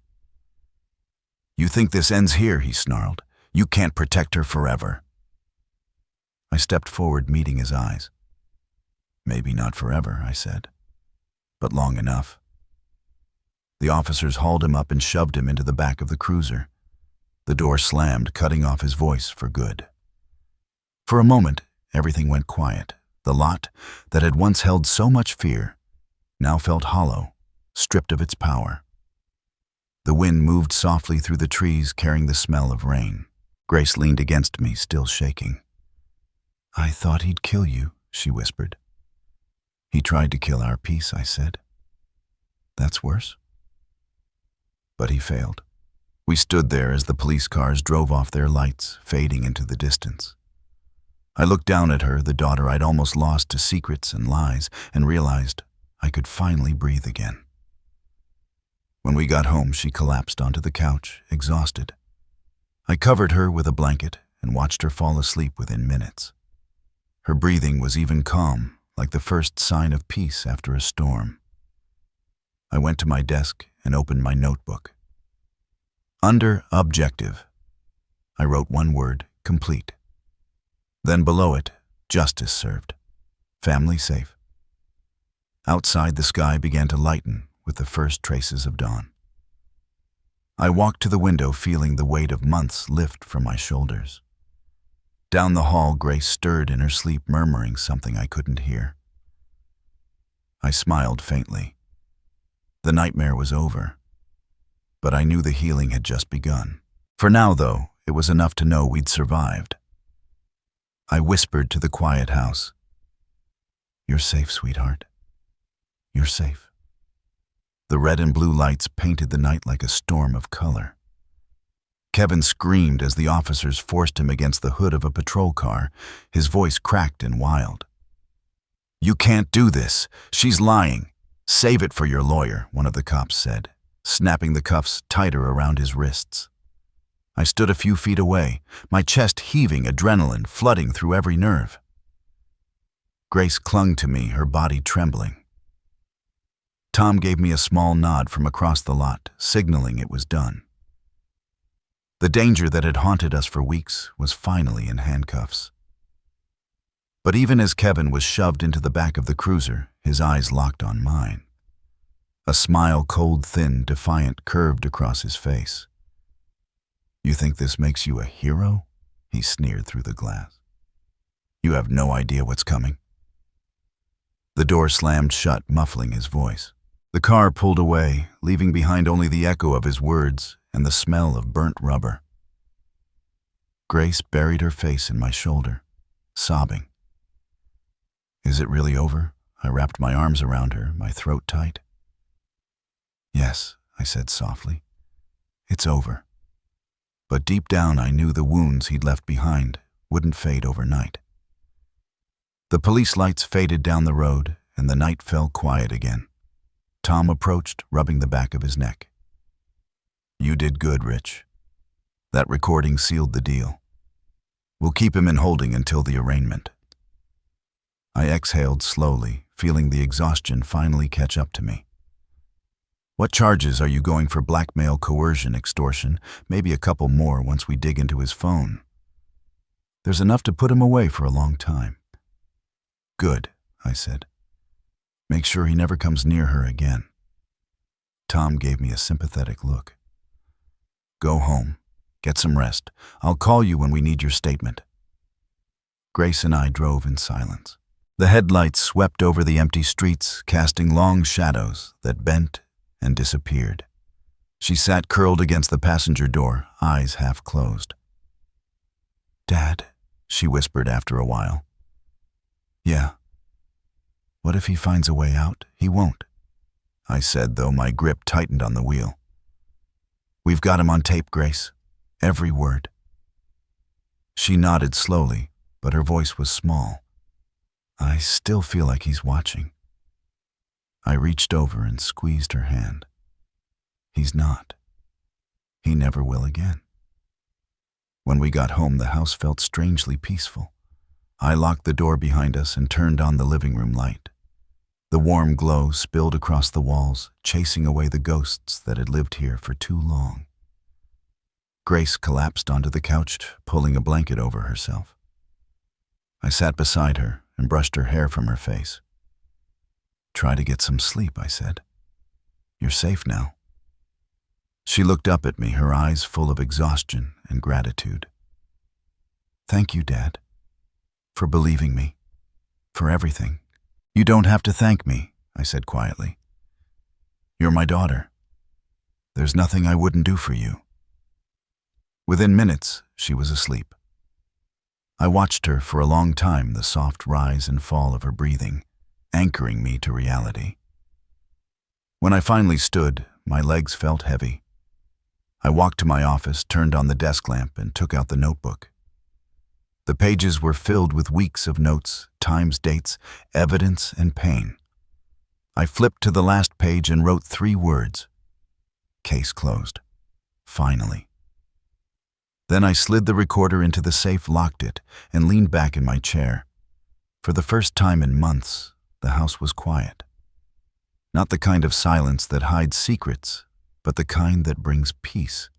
"You think this ends here?" he snarled. "You can't protect her forever." I stepped forward, meeting his eyes. "Maybe not forever," I said, "but long enough." The officers hauled him up and shoved him into the back of the cruiser. The door slammed, cutting off his voice for good. For a moment, everything went quiet. The lot, that had once held so much fear, now felt hollow, stripped of its power. The wind moved softly through the trees, carrying the smell of rain. Grace leaned against me, still shaking. "I thought he'd kill you," she whispered. "He tried to kill our peace," I said. "That's worse." But he failed. We stood there as the police cars drove off their lights, fading into the distance. I looked down at her, the daughter I'd almost lost to secrets and lies, and realized I could finally breathe again. When we got home, she collapsed onto the couch, exhausted. I covered her with a blanket and watched her fall asleep within minutes. Her breathing was even calm, like the first sign of peace after a storm. I went to my desk and opened my notebook. Under objective, I wrote one word: complete. Then below it, justice served. Family safe. Outside, the sky began to lighten with the first traces of dawn. I walked to the window, feeling the weight of months lift from my shoulders. Down the hall, Grace stirred in her sleep, murmuring something I couldn't hear. I smiled faintly. The nightmare was over, but I knew the healing had just begun. For now, though, it was enough to know we'd survived. I whispered to the quiet house, "You're safe, sweetheart. You're safe." The red and blue lights painted the night like a storm of color. Kevin screamed as the officers forced him against the hood of a patrol car, his voice cracked and wild. "You can't do this. She's lying. Save it for your lawyer," one of the cops said, snapping the cuffs tighter around his wrists. I stood a few feet away, my chest heaving, adrenaline flooding through every nerve. Grace clung to me, her body trembling. Tom gave me a small nod from across the lot, signaling it was done. The danger that had haunted us for weeks was finally in handcuffs. But even as Kevin was shoved into the back of the cruiser, his eyes locked on mine. A smile, cold, thin, defiant, curved across his face. "You think this makes you a hero?" he sneered through the glass. "You have no idea what's coming." The door slammed shut, muffling his voice. The car pulled away, leaving behind only the echo of his words and the smell of burnt rubber. Grace buried her face in my shoulder, sobbing. "Is it really over?" I wrapped my arms around her, my throat tight. "Yes," I said softly. "It's over." But deep down I knew the wounds he'd left behind wouldn't fade overnight. The police lights faded down the road, and the night fell quiet again. Tom approached, rubbing the back of his neck. "You did good, Rich. That recording sealed the deal. We'll keep him in holding until the arraignment." I exhaled slowly, feeling the exhaustion finally catch up to me. "What charges are you going for? Blackmail, coercion, extortion, maybe a couple more once we dig into his phone. There's enough to put him away for a long time." "Good," I said. "Make sure he never comes near her again." Tom gave me a sympathetic look. "Go home. Get some rest. I'll call you when we need your statement." Grace and I drove in silence. The headlights swept over the empty streets, casting long shadows that bent and disappeared. She sat curled against the passenger door, eyes half closed. "Dad," she whispered after a while. "Yeah. What if he finds a way out?" "He won't," I said, though my grip tightened on the wheel. "We've got him on tape, Grace. Every word." She nodded slowly, but her voice was small. "I still feel like he's watching." I reached over and squeezed her hand. "He's not. He never will again." When we got home, the house felt strangely peaceful. I locked the door behind us and turned on the living room light. The warm glow spilled across the walls, chasing away the ghosts that had lived here for too long. Grace collapsed onto the couch, pulling a blanket over herself. I sat beside her and brushed her hair from her face. "Try to get some sleep," I said. "You're safe now." She looked up at me, her eyes full of exhaustion and gratitude. "Thank you, Dad, for believing me, for everything." "You don't have to thank me," I said quietly. "You're my daughter. There's nothing I wouldn't do for you." Within minutes, she was asleep. I watched her for a long time, the soft rise and fall of her breathing, anchoring me to reality. When I finally stood, my legs felt heavy. I walked to my office, turned on the desk lamp, and took out the notebook. The pages were filled with weeks of notes, times, dates, evidence, and pain. I flipped to the last page and wrote 3 words. Case closed. Finally. Then I slid the recorder into the safe, locked it, and leaned back in my chair. For the first time in months, the house was quiet. Not the kind of silence that hides secrets, but the kind that brings peace.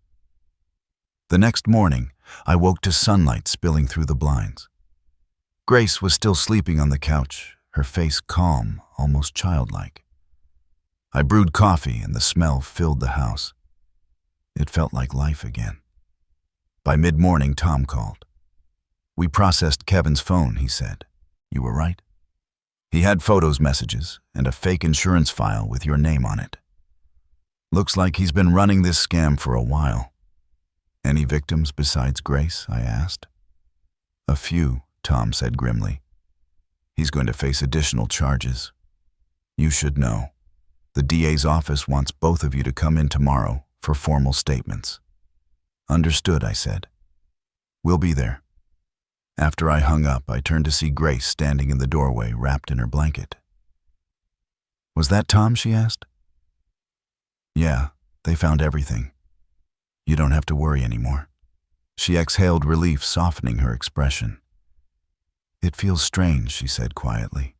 The next morning, I woke to sunlight spilling through the blinds. Grace was still sleeping on the couch, her face calm, almost childlike. I brewed coffee and the smell filled the house. It felt like life again. By mid-morning, Tom called. "We processed Kevin's phone," he said. "You were right. He had photos, messages, and a fake insurance file with your name on it. Looks like he's been running this scam for a while." "Any victims besides Grace?" I asked. "A few," Tom said grimly. "He's going to face additional charges. You should know. The DA's office wants both of you to come in tomorrow for formal statements." "Understood," I said. "We'll be there." After I hung up, I turned to see Grace standing in the doorway, wrapped in her blanket. "Was that Tom?" she asked. "Yeah, they found everything. You don't have to worry anymore." She exhaled relief, softening her expression. "It feels strange," she said quietly.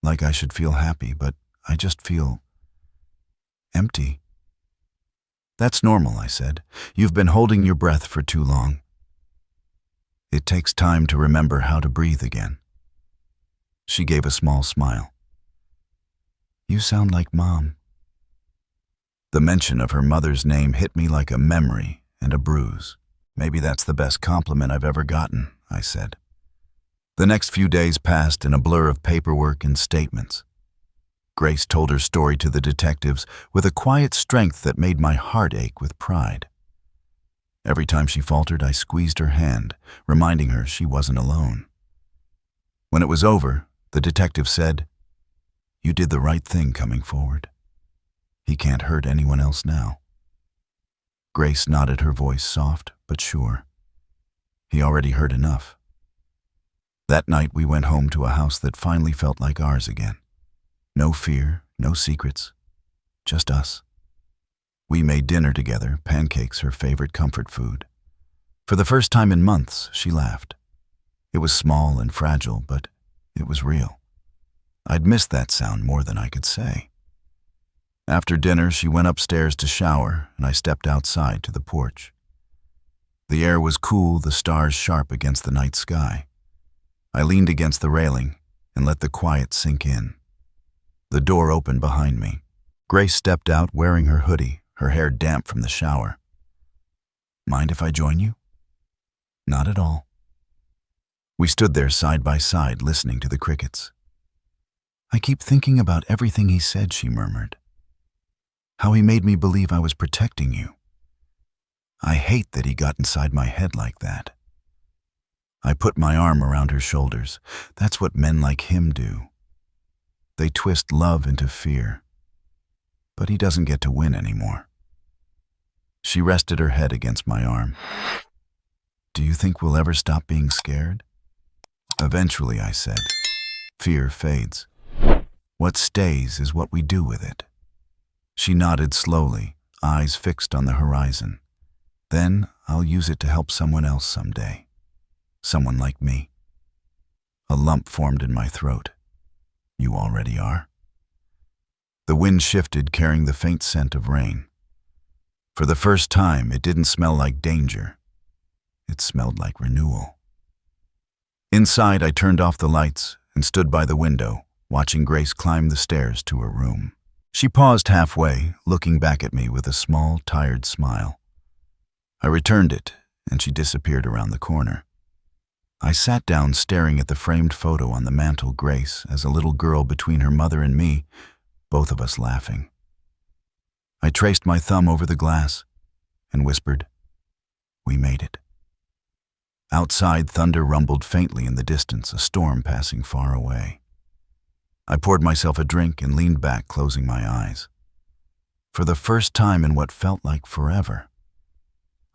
"Like I should feel happy, but I just feel empty." "That's normal," I said. "You've been holding your breath for too long. It takes time to remember how to breathe again." She gave a small smile. "You sound like Mom." The mention of her mother's name hit me like a memory and a bruise. "Maybe that's the best compliment I've ever gotten," I said. The next few days passed in a blur of paperwork and statements. Grace told her story to the detectives with a quiet strength that made my heart ache with pride. Every time she faltered, I squeezed her hand, reminding her she wasn't alone. When it was over, the detective said, "You did the right thing coming forward. He can't hurt anyone else now." Grace nodded, her voice soft but sure. He already heard enough. That night we went home to a house that finally felt like ours again. No fear, no secrets, just us. We made dinner together, pancakes her favorite comfort food. For the first time in months, she laughed. It was small and fragile, but it was real. I'd missed that sound more than I could say. After dinner, she went upstairs to shower, and I stepped outside to the porch. The air was cool, the stars sharp against the night sky. I leaned against the railing and let the quiet sink in. The door opened behind me. Grace stepped out wearing her hoodie, her hair damp from the shower. "Mind if I join you?" "Not at all." We stood there side by side, listening to the crickets. "I keep thinking about everything he said," she murmured. "How he made me believe I was protecting you. I hate that he got inside my head like that." I put my arm around her shoulders. That's what men like him do. They twist love into fear. But he doesn't get to win anymore. She rested her head against my arm. "Do you think we'll ever stop being scared?" "Eventually," I said. "Fear fades. What stays is what we do with it." She nodded slowly, eyes fixed on the horizon. "Then I'll use it to help someone else someday. Someone like me." A lump formed in my throat. "You already are." The wind shifted, carrying the faint scent of rain. For the first time, it didn't smell like danger. It smelled like renewal. Inside, I turned off the lights and stood by the window, watching Grace climb the stairs to her room. She paused halfway, looking back at me with a small, tired smile. I returned it, and she disappeared around the corner. I sat down staring at the framed photo on the mantel, Grace as a little girl between her mother and me, both of us laughing. I traced my thumb over the glass and whispered, "We made it." Outside, thunder rumbled faintly in the distance, a storm passing far away. I poured myself a drink and leaned back, closing my eyes. For the first time in what felt like forever,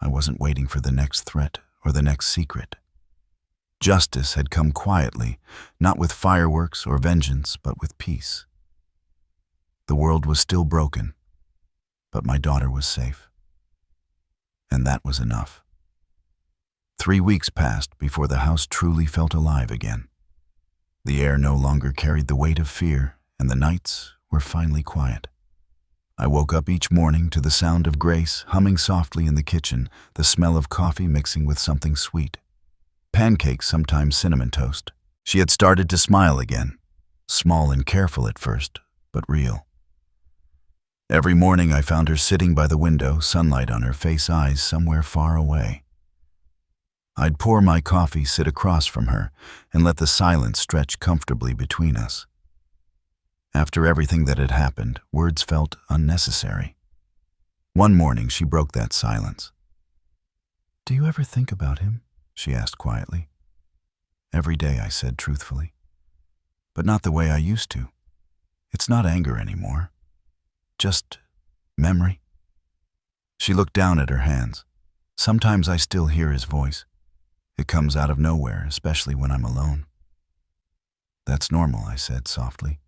I wasn't waiting for the next threat or the next secret. Justice had come quietly, not with fireworks or vengeance, but with peace. The world was still broken, but my daughter was safe. And that was enough. 3 weeks passed before the house truly felt alive again. The air no longer carried the weight of fear, and the nights were finally quiet. I woke up each morning to the sound of Grace humming softly in the kitchen, the smell of coffee mixing with something sweet. Pancakes, sometimes cinnamon toast. She had started to smile again, small and careful at first, but real. Every morning I found her sitting by the window, sunlight on her face, eyes somewhere far away. I'd pour my coffee, sit across from her, and let the silence stretch comfortably between us. After everything that had happened, words felt unnecessary. One morning she broke that silence. "Do you ever think about him?" she asked quietly. "Every day," I said truthfully. "But not the way I used to. It's not anger anymore. Just memory." She looked down at her hands. "Sometimes I still hear his voice. It comes out of nowhere, especially when I'm alone." "That's normal," I said softly.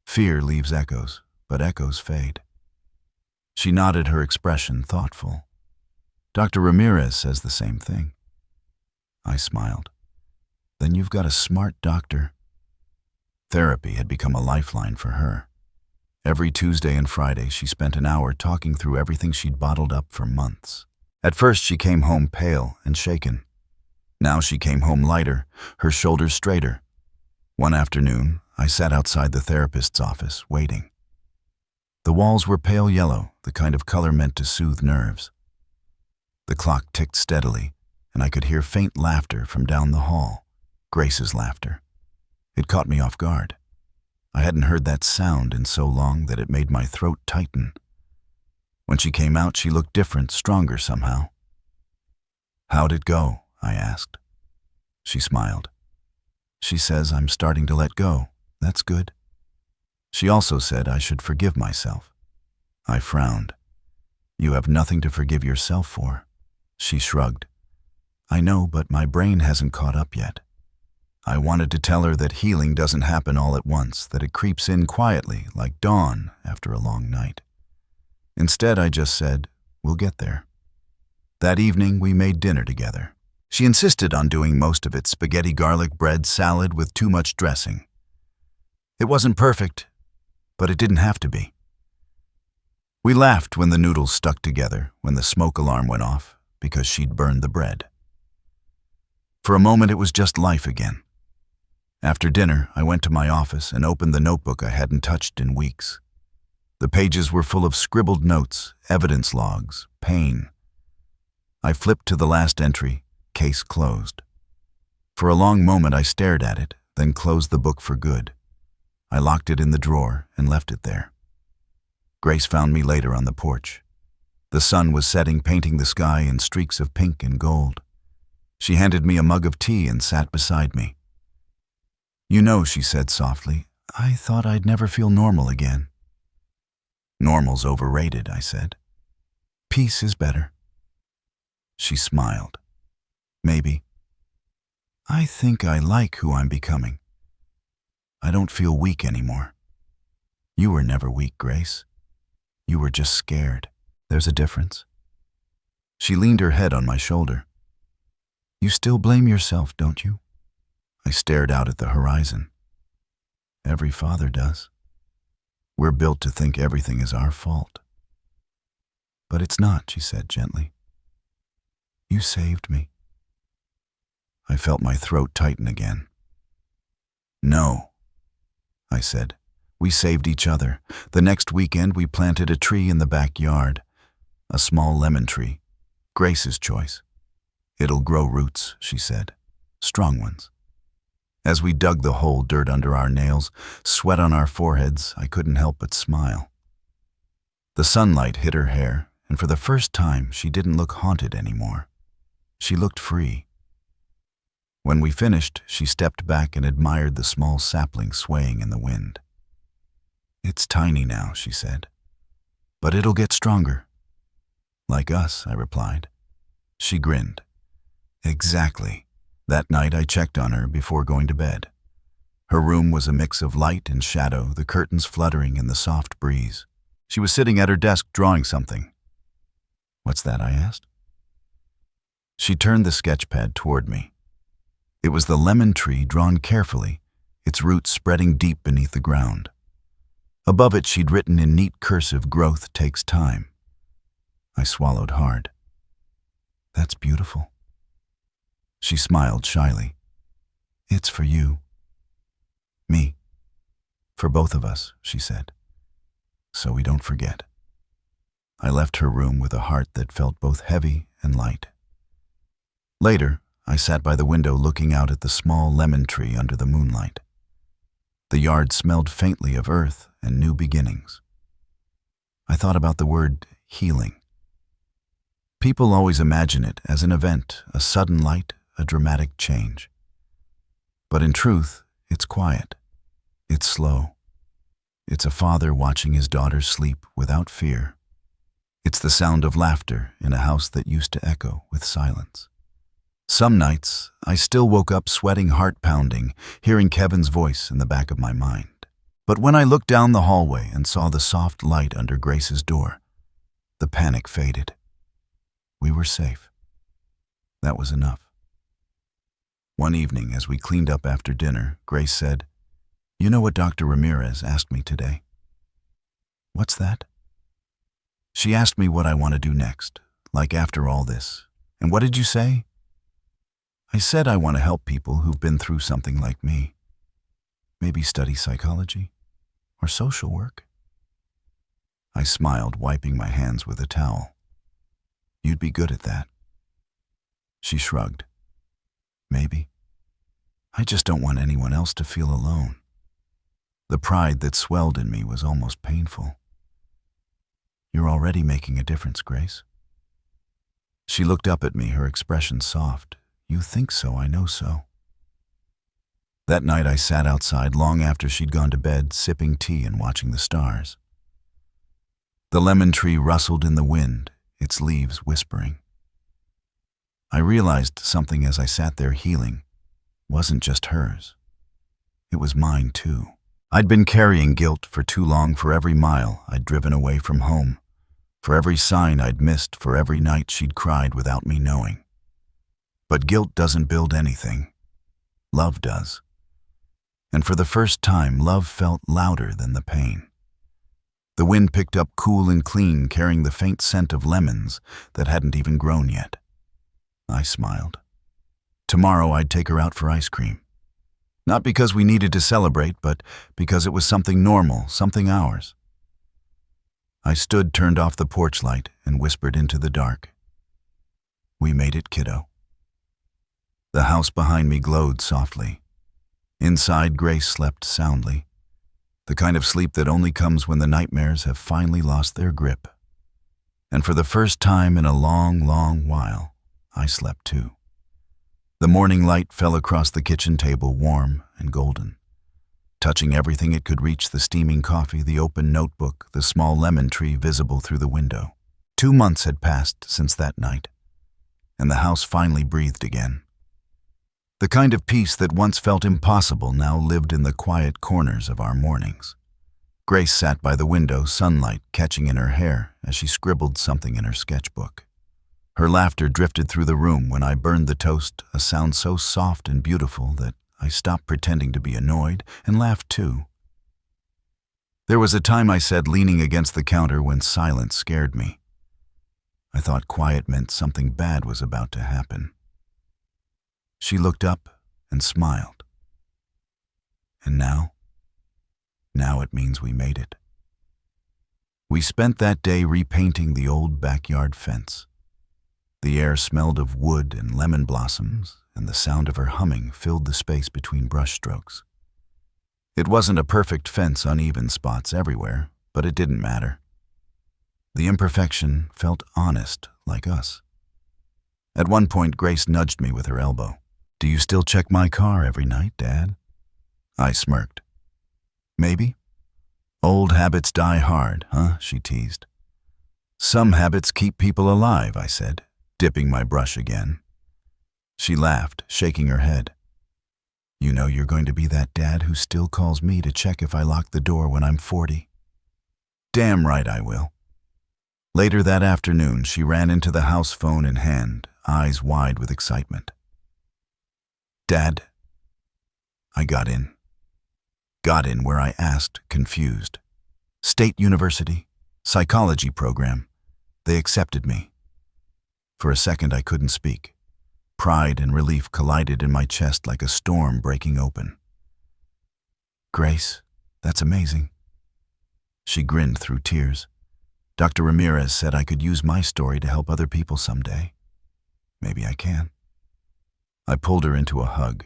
"Fear leaves echoes, but echoes fade." She nodded, her expression thoughtful. "Dr. Ramirez says the same thing." I smiled. "Then you've got a smart doctor." Therapy had become a lifeline for her. Every Tuesday and Friday, she spent an hour talking through everything she'd bottled up for months. At first, she came home pale and shaken. Now she came home lighter, her shoulders straighter. One afternoon, I sat outside the therapist's office, waiting. The walls were pale yellow, the kind of color meant to soothe nerves. The clock ticked steadily, and I could hear faint laughter from down the hall, Grace's laughter. It caught me off guard. I hadn't heard that sound in so long that it made my throat tighten. When she came out, she looked different, stronger somehow. "How'd it go?" I asked. She smiled. "She says I'm starting to let go. That's good." She also said I should forgive myself. I frowned. "You have nothing to forgive yourself for." She shrugged. "I know, but my brain hasn't caught up yet." I wanted to tell her that healing doesn't happen all at once, that it creeps in quietly, like dawn after a long night. Instead, I just said, "We'll get there." That evening, we made dinner together. She insisted on doing most of it, spaghetti, garlic bread, salad with too much dressing. It wasn't perfect, but it didn't have to be. We laughed when the noodles stuck together, when the smoke alarm went off, because she'd burned the bread. For a moment, it was just life again. After dinner, I went to my office and opened the notebook I hadn't touched in weeks. The pages were full of scribbled notes, evidence logs, pain. I flipped to the last entry, "Case closed." For a long moment I stared at it, then closed the book for good. I locked it in the drawer and left it there. Grace found me later on the porch. The sun was setting, painting the sky in streaks of pink and gold. She handed me a mug of tea and sat beside me. "You know," she said softly, "I thought I'd never feel normal again." "Normal's overrated," I said. "Peace is better." She smiled. "Maybe. I think I like who I'm becoming. I don't feel weak anymore." "You were never weak, Grace. You were just scared. There's a difference." She leaned her head on my shoulder. "You still blame yourself, don't you?" I stared out at the horizon. Every father does. We're built to think everything is our fault. But But it's not, she said gently. You saved me. I felt my throat tighten again. No, I said. We saved each other. The next weekend we planted a tree in the backyard. A small lemon tree. Grace's choice. It'll grow roots, she said. Strong ones. As we dug the hole, dirt under our nails, sweat on our foreheads, I couldn't help but smile. The sunlight hit her hair, and for the first time she didn't look haunted anymore. She looked free. When we finished, she stepped back and admired the small sapling swaying in the wind. It's tiny now, she said, but it'll get stronger. Like us, I replied. She grinned. Exactly. That night I checked on her before going to bed. Her room was a mix of light and shadow, the curtains fluttering in the soft breeze. She was sitting at her desk drawing something. What's that? I asked. She turned the sketchpad toward me. It was the lemon tree drawn carefully, its roots spreading deep beneath the ground. Above it she'd written in neat cursive, "Growth takes time." I swallowed hard. That's beautiful. She smiled shyly. It's for you. Me. For both of us, she said. So we don't forget. I left her room with a heart that felt both heavy and light. Later, I sat by the window looking out at the small lemon tree under the moonlight. The yard smelled faintly of earth and new beginnings. I thought about the word healing. People always imagine it as an event, a sudden light, a dramatic change. But in truth, it's quiet. It's slow. It's a father watching his daughter sleep without fear. It's the sound of laughter in a house that used to echo with silence. Some nights, I still woke up sweating, heart pounding, hearing Kevin's voice in the back of my mind. But when I looked down the hallway and saw the soft light under Grace's door, the panic faded. We were safe. That was enough. One evening, as we cleaned up after dinner, Grace said, "You know what Dr. Ramirez asked me today?" What's that? She asked me what I want to do next, like after all this. And what did you say? I said I want to help people who've been through something like me. Maybe study psychology or social work. I smiled, wiping my hands with a towel. You'd be good at that. She shrugged. Maybe. I just don't want anyone else to feel alone. The pride that swelled in me was almost painful. You're already making a difference, Grace. She looked up at me, her expression soft. You think so, I know so. That night I sat outside long after she'd gone to bed, sipping tea and watching the stars. The lemon tree rustled in the wind, its leaves whispering. I realized something as I sat there healing wasn't just hers. It was mine too. I'd been carrying guilt for too long, for every mile I'd driven away from home, for every sign I'd missed, for every night she'd cried without me knowing. But guilt doesn't build anything. Love does. And for the first time, love felt louder than the pain. The wind picked up cool and clean, carrying the faint scent of lemons that hadn't even grown yet. I smiled. Tomorrow I'd take her out for ice cream. Not because we needed to celebrate, but because it was something normal, something ours. I stood, turned off the porch light, and whispered into the dark. We made it, kiddo. The house behind me glowed softly. Inside, Grace slept soundly, the kind of sleep that only comes when the nightmares have finally lost their grip. And for the first time in a long, long while, I slept too. The morning light fell across the kitchen table, warm and golden, touching everything it could reach: the steaming coffee, the open notebook, the small lemon tree visible through the window. 2 months had passed since that night, and the house finally breathed again. The kind of peace that once felt impossible now lived in the quiet corners of our mornings. Grace sat by the window, sunlight catching in her hair as she scribbled something in her sketchbook. Her laughter drifted through the room when I burned the toast, a sound so soft and beautiful that I stopped pretending to be annoyed and laughed too. There was a time, I said, leaning against the counter, when silence scared me. I thought quiet meant something bad was about to happen. She looked up and smiled. And now? Now it means we made it. We spent that day repainting the old backyard fence. The air smelled of wood and lemon blossoms, and the sound of her humming filled the space between brushstrokes. It wasn't a perfect fence, uneven spots everywhere, but it didn't matter. The imperfection felt honest, like us. At one point, Grace nudged me with her elbow. "Do you still check my car every night, Dad?" I smirked. "Maybe. Old habits die hard, huh?" she teased. "Some habits keep people alive," I said, dipping my brush again. She laughed, shaking her head. "You know you're going to be that dad who still calls me to check if I lock the door when I'm 40. "Damn right I will." Later that afternoon, she ran into the house phone in hand, eyes wide with excitement. "Dad." I got in. Got in where I asked, confused. State University, psychology program. They accepted me. For a second I couldn't speak. Pride and relief collided in my chest like a storm breaking open. "Grace, that's amazing." She grinned through tears. "Dr. Ramirez said I could use my story to help other people someday. Maybe I can." I pulled her into a hug.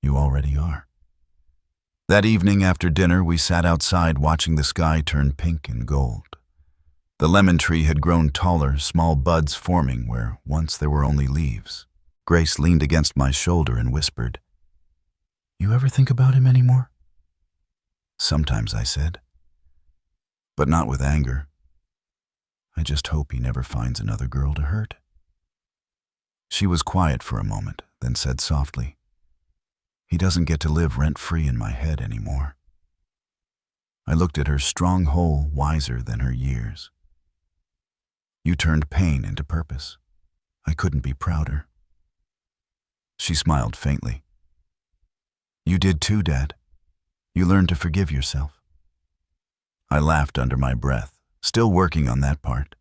"You already are." That evening after dinner, we sat outside watching the sky turn pink and gold. The lemon tree had grown taller, small buds forming where once there were only leaves. Grace leaned against my shoulder and whispered, "You ever think about him anymore?" "Sometimes," I said. "But not with anger. I just hope he never finds another girl to hurt." She was quiet for a moment, then said softly, "He doesn't get to live rent-free in my head anymore." I looked at her strong whole, wiser than her years. "You turned pain into purpose. I couldn't be prouder." She smiled faintly. "You did too, Dad. You learned to forgive yourself." I laughed under my breath, still working on that part.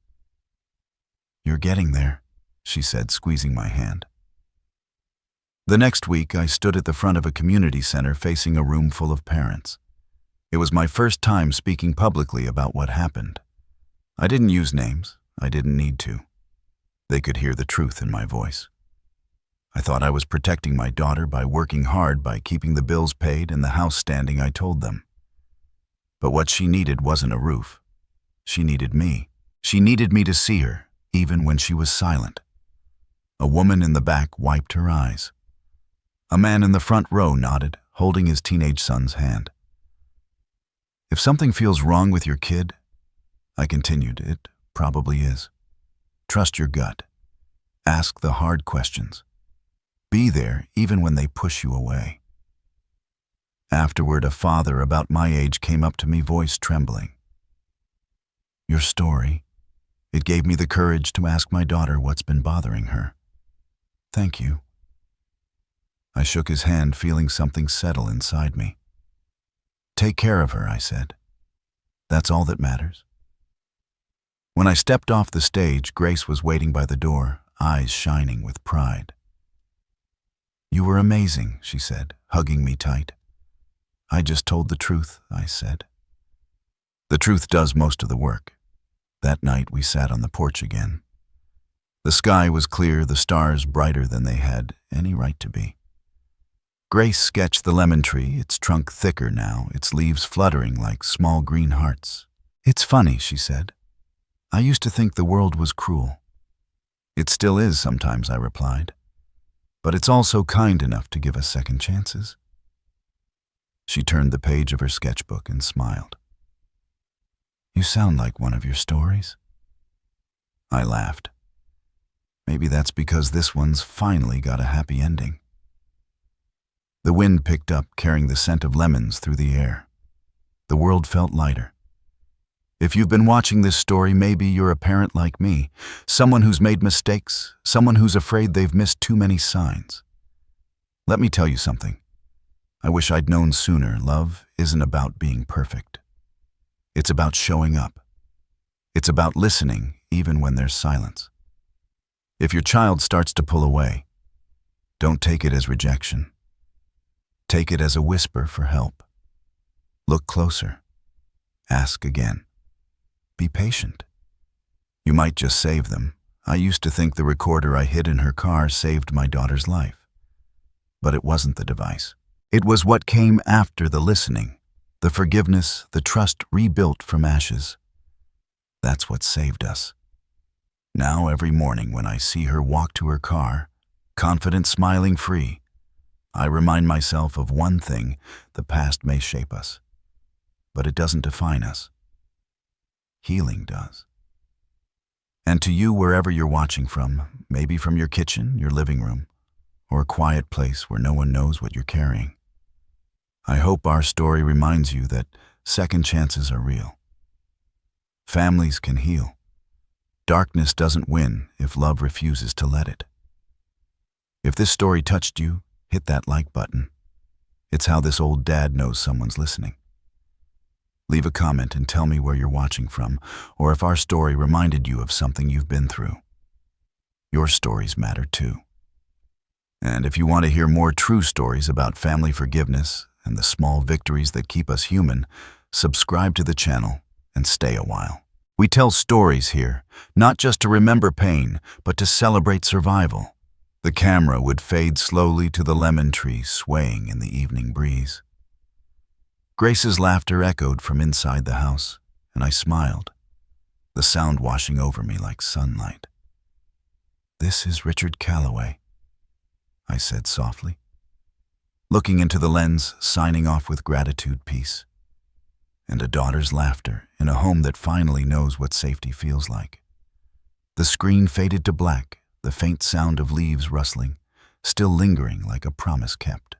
"You're getting there," she said, squeezing my hand. The next week, I stood at the front of a community center facing a room full of parents. It was my first time speaking publicly about what happened. I didn't use names. I didn't need to. They could hear the truth in my voice. I thought I was protecting my daughter by working hard, by keeping the bills paid and the house standing, I told them. But what she needed wasn't a roof. She needed me. She needed me to see her, even when she was silent. A woman in the back wiped her eyes. A man in the front row nodded, holding his teenage son's hand. "If something feels wrong with your kid," I continued, "it probably is. Trust your gut. Ask the hard questions. Be there even when they push you away." Afterward, a father about my age came up to me, voice trembling. "Your story, it gave me the courage to ask my daughter what's been bothering her. Thank you." I shook his hand, feeling something settle inside me. "Take care of her," I said. "That's all that matters." When I stepped off the stage, Grace was waiting by the door, eyes shining with pride. "You were amazing," she said, hugging me tight. "I just told the truth," I said. "The truth does most of the work." That night we sat on the porch again. The sky was clear, the stars brighter than they had any right to be. Grace sketched the lemon tree, its trunk thicker now, its leaves fluttering like small green hearts. "It's funny," she said. "I used to think the world was cruel." "It still is sometimes," I replied. "But it's also kind enough to give us second chances." She turned the page of her sketchbook and smiled. "You sound like one of your stories." I laughed. Maybe that's because this one's finally got a happy ending. The wind picked up, carrying the scent of lemons through the air. The world felt lighter. If you've been watching this story, maybe you're a parent like me, someone who's made mistakes, someone who's afraid they've missed too many signs. Let me tell you something. I wish I'd known sooner. Love isn't about being perfect. It's about showing up. It's about listening, even when there's silence. If your child starts to pull away, don't take it as rejection. Take it as a whisper for help. Look closer. Ask again. Be patient. You might just save them. I used to think the recorder I hid in her car saved my daughter's life. But it wasn't the device. It was what came after the listening, the forgiveness, the trust rebuilt from ashes. That's what saved us. Now every morning when I see her walk to her car, confident, smiling, free, I remind myself of one thing: the past may shape us, but it doesn't define us. Healing does. And to you, wherever you're watching from, maybe from your kitchen, your living room, or a quiet place where no one knows what you're carrying, I hope our story reminds you that second chances are real. Families can heal. Darkness doesn't win if love refuses to let it. If this story touched you, hit that like button. It's how this old dad knows someone's listening. Leave a comment and tell me where you're watching from, or if our story reminded you of something you've been through. Your stories matter too. And if you want to hear more true stories about family forgiveness and the small victories that keep us human, subscribe to the channel and stay a while. We tell stories here, not just to remember pain, but to celebrate survival. The camera would fade slowly to the lemon tree swaying in the evening breeze. Grace's laughter echoed from inside the house, and I smiled, the sound washing over me like sunlight. "This is Richard Calloway," I said softly, looking into the lens, signing off with gratitude, peace, and a daughter's laughter in a home that finally knows what safety feels like. The screen faded to black, the faint sound of leaves rustling, still lingering like a promise kept.